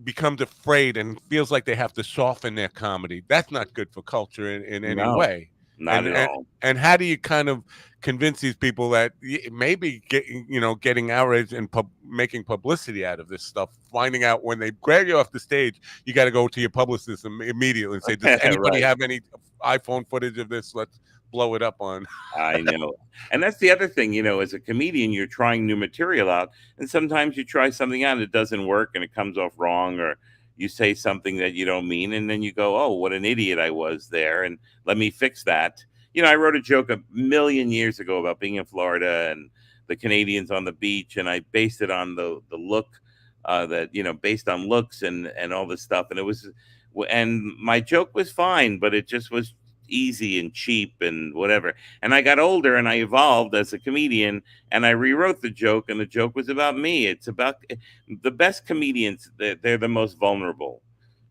S1: becomes afraid and feels like they have to soften their comedy, that's not good for culture in any
S10: No,
S1: way.
S10: not at all.
S1: And how do you kind of convince these people that maybe getting outraged and making publicity out of this stuff, finding out when they drag you off the stage, you got to go to your publicist immediately and say, does anybody
S10: Right.
S1: have any iPhone footage of this? Let's blow it up on.
S10: I know. And that's the other thing, as a comedian, you're trying new material out, and sometimes you try something out and it doesn't work and it comes off wrong, or you say something that you don't mean, and then you go, oh, what an idiot I was there, and let me fix that. I wrote a joke a million years ago about being in Florida and the Canadians on the beach, and I based it on the look based on looks and all this stuff, and my joke was fine, but it just was easy and cheap and whatever. And I got older and I evolved as a comedian, and I rewrote the joke, and the joke was about me. It's about the best comedians. They're the most vulnerable.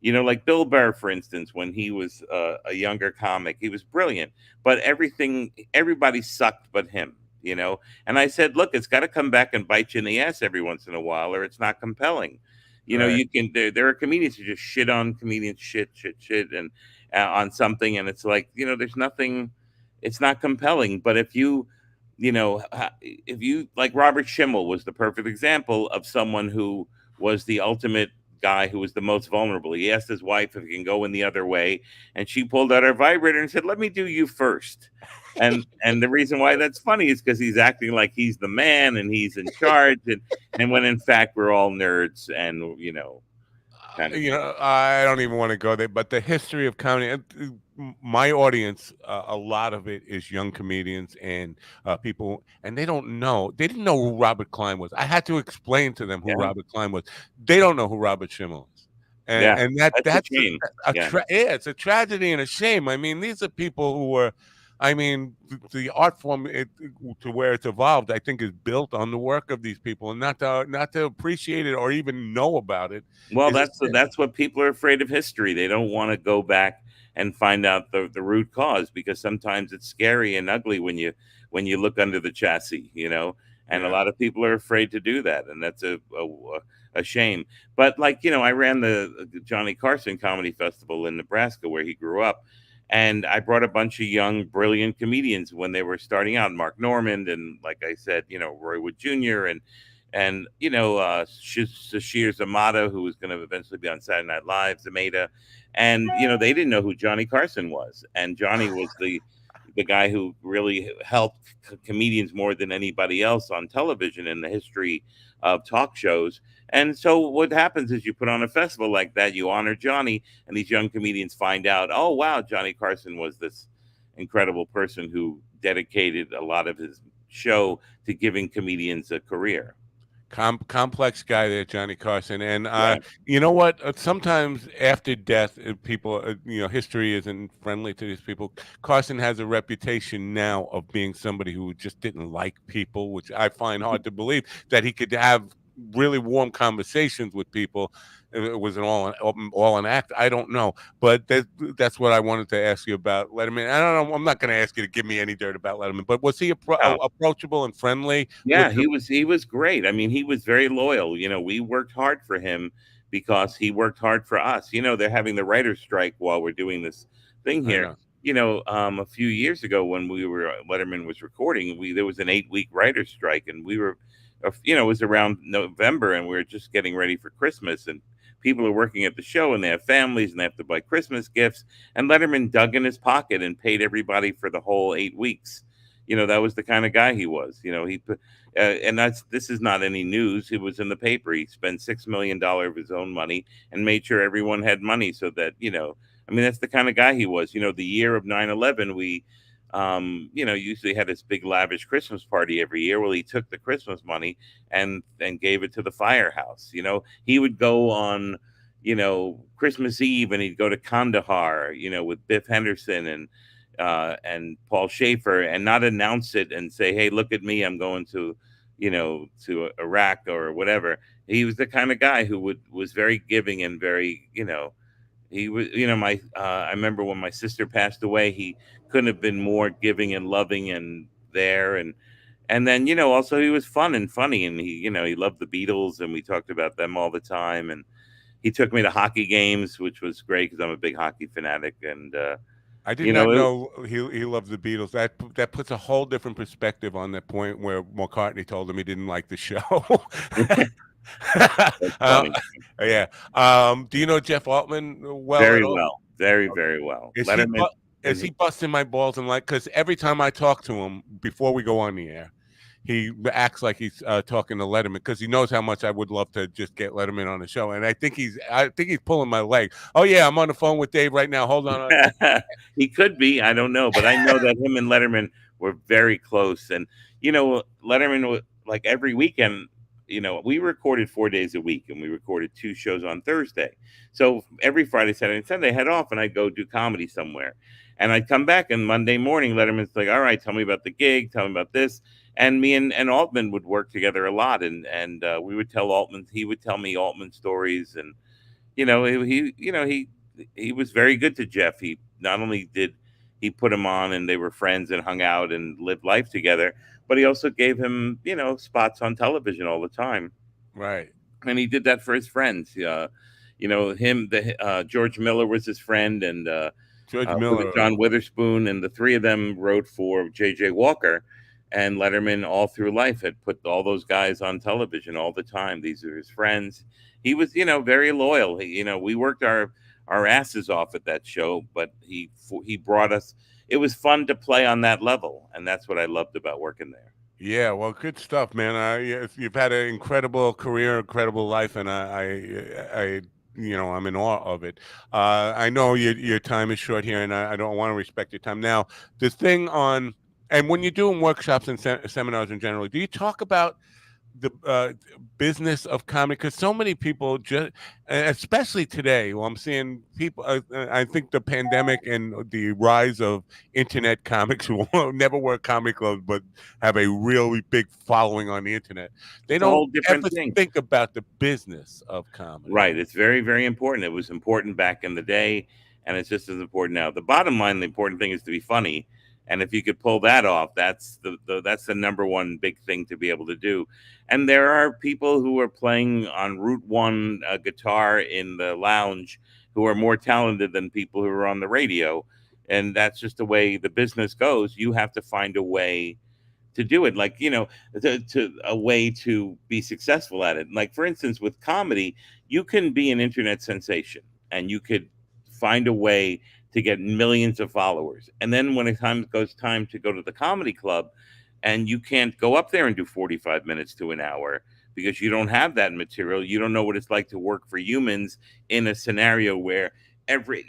S10: Like Bill Burr, for instance, when he was a younger comic, he was brilliant, but everybody sucked but him. you know. And I said, look, it's got to come back and bite you in the ass every once in a while, or it's not compelling. You know,
S1: Right.
S10: you can there are comedians who just shit on comedians, shit, and on something, and it's like, you know, there's nothing, it's not compelling. But if you, you know, if you, like Robert Schimmel was the perfect example of someone who was the ultimate guy who was the most vulnerable. He asked his wife if he can go in the other way, and she pulled out her vibrator and said, "Let me do you first." And the reason why that's funny is because he's acting like he's the man and he's in charge, and when in fact we're all nerds and, you know, kind of
S1: You
S10: thing.
S1: know, I don't even want to go there, but the history of comedy, my audience, a lot of it is young comedians and people, and they don't know, they didn't know who Robert Klein was. I had to explain to them who
S10: Yeah,
S1: Robert Klein was. They don't know who Robert Schimmel is.
S10: yeah,
S1: And
S10: that's a
S1: that's
S10: shame. Yeah.
S1: yeah, it's a tragedy and a shame. I mean, these are people who were, I mean, the art form, to where it's evolved, I think, is built on the work of these people, and not to appreciate it or even know about it
S10: Well,
S1: is a sin.
S10: that's what people are afraid of history. They don't want to go back and find out the root cause, because sometimes it's scary and ugly when you look under the chassis, you know. And a
S1: Yeah.
S10: lot of people are afraid to do that, and that's a shame. But, like, you know, I ran the Johnny Carson Comedy Festival in Nebraska where he grew up, and I brought a bunch of young, brilliant comedians when they were starting out. Mark Normand, and, like I said, you know, Roy Wood Jr. and you know, Sashir Zamata, who was going to eventually be on Saturday Night Live, Zamata, and, you know, they didn't know who Johnny Carson was, and Johnny was the guy who really helped comedians more than anybody else on television in the history of talk shows. And so what happens is you put on a festival like that, you honor Johnny, and these young comedians find out, oh wow, Johnny Carson was this incredible person who dedicated a lot of his show to giving comedians a career.
S1: Complex guy there, Johnny Carson. And
S10: Yeah.
S1: you know what? Sometimes after death, people, you know, history isn't friendly to these people. Carson has a reputation now of being somebody who just didn't like people, which I find hard to believe that he could have really warm conversations with people. It was all an act. I don't know, but that's what I wanted to ask you about Letterman. I don't know. I'm not going to ask you to give me any dirt about Letterman, but was he
S10: No.
S1: approachable and friendly with
S10: Yeah, he was great. I mean, he was very loyal. You know, we worked hard for him because he worked hard for us. You know, they're having the writer's strike while we're doing this thing
S1: I
S10: here.
S1: know.
S10: You know, a few years ago when we were Letterman was recording, we there was an 8-week writer's strike, and we were, you know, it was around November, and we were just getting ready for Christmas, and people are working at the show, and they have families, and they have to buy Christmas gifts, and Letterman dug in his pocket and paid everybody for the whole 8 weeks. You know, that was the kind of guy he was. You know, he put and that's this is not any news. It was in the paper. He spent $6 million of his own money and made sure everyone had money, so that, you know, I mean, that's the kind of guy he was. You know, the year of 9/11, we, you know, usually had this big lavish Christmas party every year. Well, he took the Christmas money and gave it to the firehouse. You know, he would go on, you know, Christmas Eve, and he'd go to Kandahar, you know, with Biff Henderson and Paul Schaefer, and not announce it and say, "Hey, look at me, I'm going to, you know, to Iraq or whatever." He was the kind of guy who was very giving and very, you know, he was, you know, my I remember when my sister passed away, he couldn't have been more giving and loving and there, and then, you know, also he was fun and funny, and he, you know, he loved the Beatles, and we talked about them all the time, and he took me to hockey games, which was great because I'm a big hockey fanatic, and
S1: I did
S10: you
S1: not
S10: know,
S1: know he loved the Beatles. That puts a whole different perspective on that point where McCartney told him he didn't like the show.
S10: that's
S1: uh,
S10: funny.
S1: yeah. Do you know Jeff Altman well at
S10: Very
S1: all?
S10: well, very well.
S1: Is he
S10: Letterman
S1: is
S10: is
S1: he busting my balls and like? Because every time I talk to him before we go on the air, he acts like he's talking to Letterman because he knows how much I would love to just get Letterman on the show, and I think he's pulling my leg. Oh yeah, I'm on the phone with Dave right now. Hold on.
S10: he could be, I don't know, but I know that him and Letterman were very close, and, you know, Letterman was like every weekend. You know, we recorded 4 days a week, and we recorded 2 shows on Thursday. So every Friday, Saturday, and Sunday, I head off and I'd go do comedy somewhere, and I'd come back, and Monday morning, Letterman's like, "All right, tell me about the gig, tell me about this." And me and Altman would work together a lot, and we would tell Altman, he would tell me Altman stories, and, you know, you know, he was very good to Jeff. He not only did he put him on, and they were friends and hung out and lived life together, but he also gave him, spots on television all the time.
S1: Right.
S10: And he did that for his friends. George Miller was his friend, and
S1: George Miller.
S10: John Witherspoon, and the three of them wrote for J.J. Walker, and Letterman all through life had put all those guys on television all the time. These are his friends. He was, very loyal. We worked our asses off at that show, but he brought us. It was fun to play on that level, and that's what I loved about working there.
S1: Yeah, well, good stuff, man. You've had an incredible career, incredible life, and I'm in awe of it. I know your time is short here, and I don't want to respect your time. Now, the thing and when you're doing workshops and seminars in general, do you talk about the business of comedy? Because so many people especially today, I'm seeing people, I think the pandemic and the rise of internet comics who never wear comedy clothes but have a really big following on the internet, they
S10: It's a whole
S1: don't
S10: different
S1: ever
S10: thing.
S1: think about the business of comedy.
S10: Right. It's very, very important. It was important back in the day, and it's just as important now. The bottom line, the important thing is to be funny. And if you could pull that off, that's that's the number one big thing to be able to do. And there are people who are playing on Route 1 guitar in the lounge who are more talented than people who are on the radio. And that's just the way the business goes. You have to find a way to do it, like, to a way to be successful at it. Like, for instance, with comedy, you can be an internet sensation and you could find a way to get millions of followers, and then when it goes time to go to the comedy club, and you can't go up there and do 45 minutes to an hour because you don't have that material. You don't know what it's like to work for humans in a scenario where every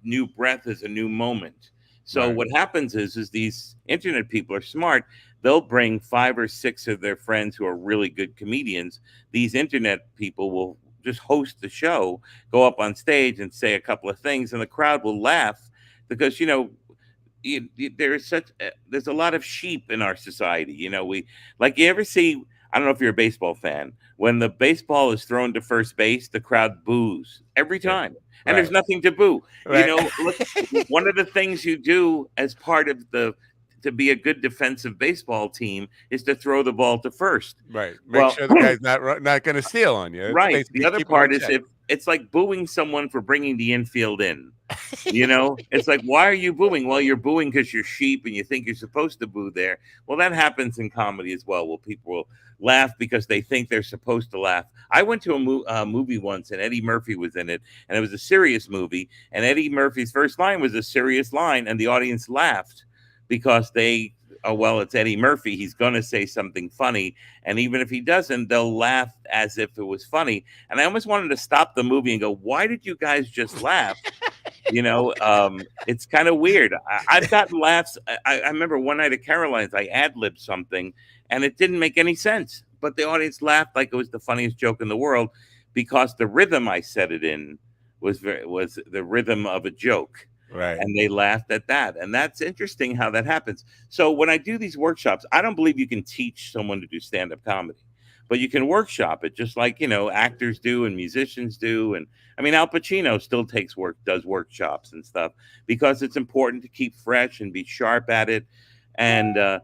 S10: new breath is a new moment. So
S1: Right.
S10: what happens is these internet people are smart. They'll bring 5 or 6 of their friends who are really good comedians. These internet people will just host the show, go up on stage and say a couple of things, and the crowd will laugh because there's a lot of sheep in our society. We, like, you ever see, I don't know if you're a baseball fan, when the baseball is thrown to first base, the crowd boos every
S1: Yeah.
S10: time. And there's
S1: Right.
S10: nothing to boo.
S1: Right.
S10: Look, one of the things you do as part of to be a good defensive baseball team is to throw the ball to first.
S1: Right. Make
S10: Well,
S1: sure the guy's not going to steal on you. It's
S10: right. The
S1: basically
S10: other
S1: keep him in
S10: part is,
S1: check.
S10: if it's like booing someone for bringing the infield in. It's like, why are you booing? Well, you're booing because you're sheep and you think you're supposed to boo there. Well, that happens in comedy as well. Well, people will laugh because they think they're supposed to laugh. I went to a movie once, and Eddie Murphy was in it, and it was a serious movie, and Eddie Murphy's first line was a serious line, and the audience laughed because well, it's Eddie Murphy. He's going to say something funny. And even if he doesn't, they'll laugh as if it was funny. And I almost wanted to stop the movie and go, why did you guys just laugh? It's kind of weird. I've gotten laughs. I remember one night at Caroline's, I ad-libbed something and it didn't make any sense, but the audience laughed like it was the funniest joke in the world because the rhythm I said it in was the rhythm of a joke.
S1: Right.
S10: And they laughed at that. And that's interesting how that happens. So when I do these workshops, I don't believe you can teach someone to do stand-up comedy, but you can workshop it just like, actors do and musicians do. And I mean, Al Pacino still does workshops and stuff because it's important to keep fresh and be sharp at it. And, and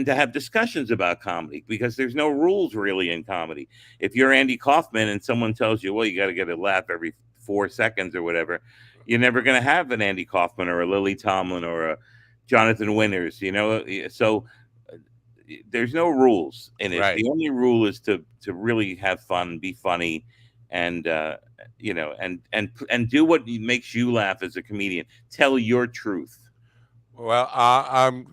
S10: to have discussions about comedy because there's no rules really in comedy. If you're Andy Kaufman and someone tells you, well, you got to get a laugh every 4 seconds or whatever, you're never going to have an Andy Kaufman or a Lily Tomlin or a Jonathan Winters, so there's no rules in it.
S1: Right.
S10: The only rule is to really have fun, be funny, and and do what makes you laugh as a comedian. Tell your truth.
S1: Well, I'm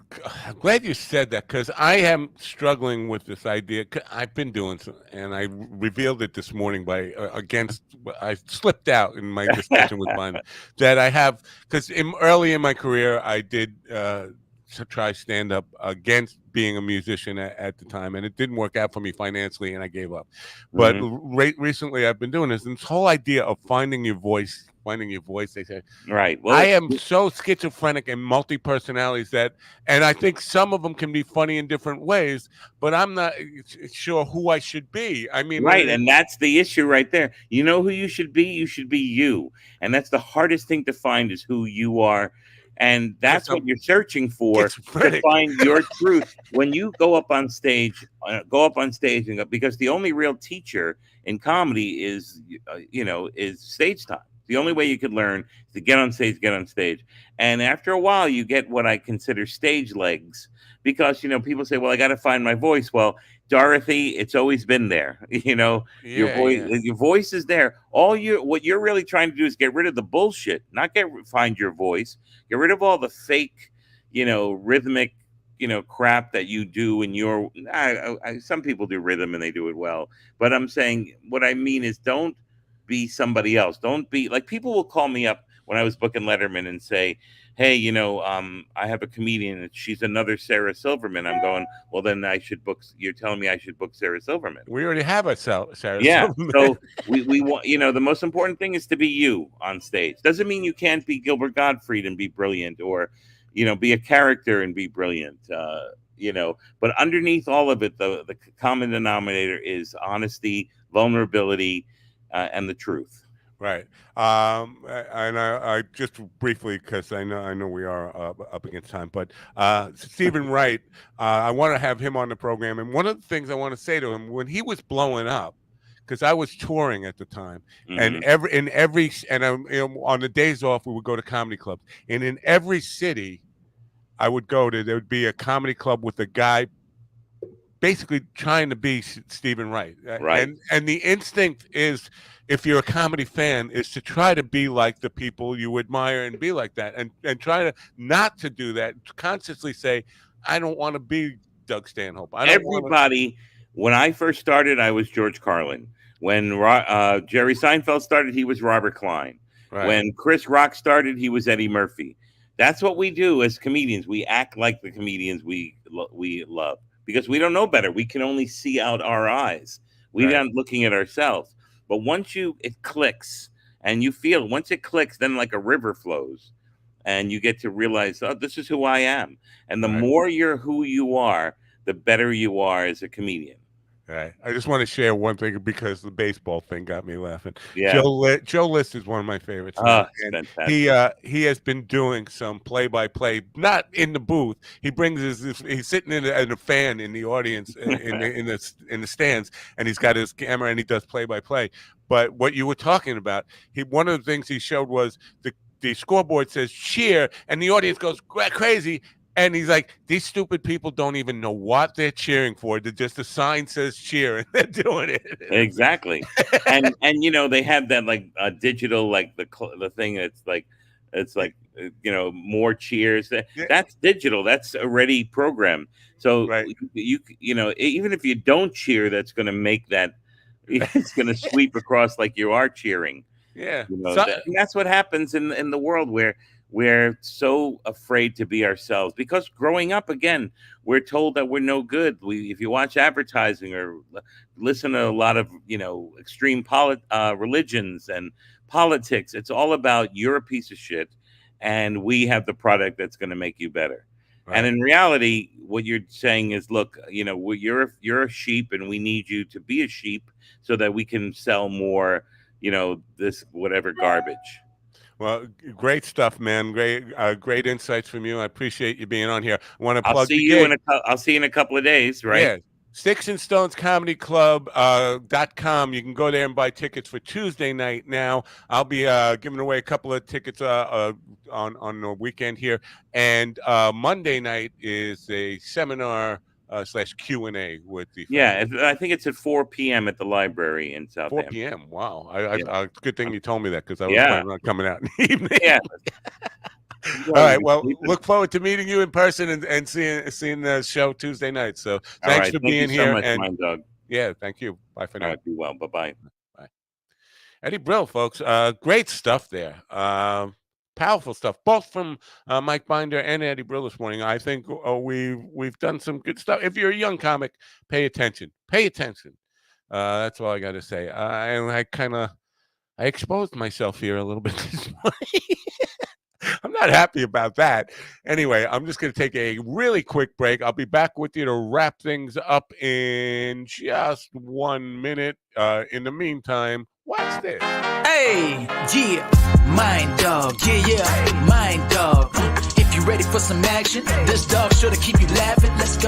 S1: glad you said that because I am struggling with this idea. I've been doing some, and I revealed it this morning I slipped out in my discussion with mine that I have, because early in my career, I did to try stand up against being a musician at the time, and it didn't work out for me financially, and I gave up. But recently, I've been doing this whole idea of finding your voice. They say,
S10: right. Well,
S1: I am so schizophrenic and multi-personalities and I think some of them can be funny in different ways, but I'm not sure who I should be. I mean,
S10: right. And that's the issue right there. You know who you should be? You should be you. And that's the hardest thing to find is who you are. And that's what you're searching for to
S1: schizophrenic.
S10: find your truth. When you go up on stage, and go, because the only real teacher in comedy is, is stage time. The only way you could learn is to get on stage. And after a while, you get what I consider stage legs, because, people say, well, I got to find my voice. Well, Dorothy, it's always been there. Your voice is there. What you're really trying to do is get rid of the bullshit, not find your voice. Get rid of all the fake, rhythmic, crap that you do in your. Some people do rhythm and they do it well, but I'm saying what I mean is don't be somebody else. Don't be like, people will call me up when I was booking Letterman and say, hey, I have a comedian and she's another Sarah Silverman. I'm going, well, then you're telling me I should book Sarah Silverman.
S1: We already have a Sarah
S10: Yeah.
S1: Silverman.
S10: So we want, the most important thing is to be you on stage. Doesn't mean you can't be Gilbert Gottfried and be brilliant, or, be a character and be brilliant, but underneath all of it, the common denominator is honesty, vulnerability, and the truth.
S1: Right. And I just briefly, because I know we are up against time, but Stephen Wright, I want to have him on the program. And one of the things I want to say to him, when he was blowing up, because I was touring at the time, and on the days off, we would go to comedy clubs, and in every city I would go to, there would be a comedy club with a guy basically trying to be Stephen Wright.
S10: Right.
S1: And the instinct is, if you're a comedy fan, is to try to be like the people you admire and be like that, and try to not to do that. To consciously say, I don't want to be Doug Stanhope.
S10: When I first started, I was George Carlin. When Jerry Seinfeld started, he was Robert Klein.
S1: Right.
S10: When Chris Rock started, he was Eddie Murphy. That's what we do as comedians. We act like the comedians we love, because we don't know better. We can only see out our eyes. We're not looking at ourselves. But once it clicks, and you feel, once it clicks, then like a river flows, and you get to realize, oh, this is who I am. And the more you're who you are, the better you are as a comedian.
S1: Right. I just want to share one thing, because the baseball thing got me laughing.
S10: Yeah.
S1: Joe List is one of my favorites.
S10: Fantastic.
S1: He has been doing some play-by-play, not in the booth. He brings he's sitting in a fan in the audience in the stands, and he's got his camera and he does play-by-play. But what you were talking about, one of the things he showed was the scoreboard says cheer, and the audience goes crazy. And he's like, these stupid people don't even know what they're cheering for. They're just a sign says cheer, and they're doing it.
S10: Exactly. and they have that like digital, like the thing that's like, it's like, more cheers. That's digital. That's already programmed. So even if you don't cheer, that's going to make that, it's going to sweep across like you are cheering.
S1: Yeah.
S10: That's what happens in the world, where we're so afraid to be ourselves, because growing up, again, we're told that we're no good. If you watch advertising or listen to a lot of, extreme religions and politics, it's all about you're a piece of shit and we have the product that's going to make you better. Right. And in reality, what you're saying is, look, you're a sheep, and we need you to be a sheep so that we can sell more, this whatever garbage.
S1: Well, great stuff, man. Great insights from you. I appreciate you being on here. I want to plug.
S10: I'll see you in a couple of days, right?
S1: Yeah. Sticks and Stones Comedy Club.com. You can go there and buy tickets for Tuesday night. Now I'll be giving away a couple of tickets on the weekend here, and Monday night is a seminar / Q&A with the.
S10: Yeah, I think it's at 4 p.m. at the library in Southampton.
S1: 4 p.m. Wow. It's a good thing you told me that, because I was planning on coming out in the evening.
S10: Yeah.
S1: All right. Well, look forward to meeting you in person and seeing the show Tuesday night. So thanks for being here.
S10: Thank you so much, Doug.
S1: Yeah, thank you. Bye for now.
S10: All right, be well. Bye-bye.
S1: Bye. Eddie Brill, folks. Great stuff there. Powerful stuff, both from Mike Binder and Eddie Brill this morning. I think we've done some good stuff. If you're a young comic, pay attention. Pay attention. That's all I got to say. I exposed myself here a little bit this morning. I'm not happy about that. Anyway, I'm just going to take a really quick break. I'll be back with you to wrap things up in just 1 minute. In the meantime, watch this.
S5: Hey, yeah, mind dog, yeah, mind dog. you're ready for some action, this dog sure to keep you laughing. Let's go.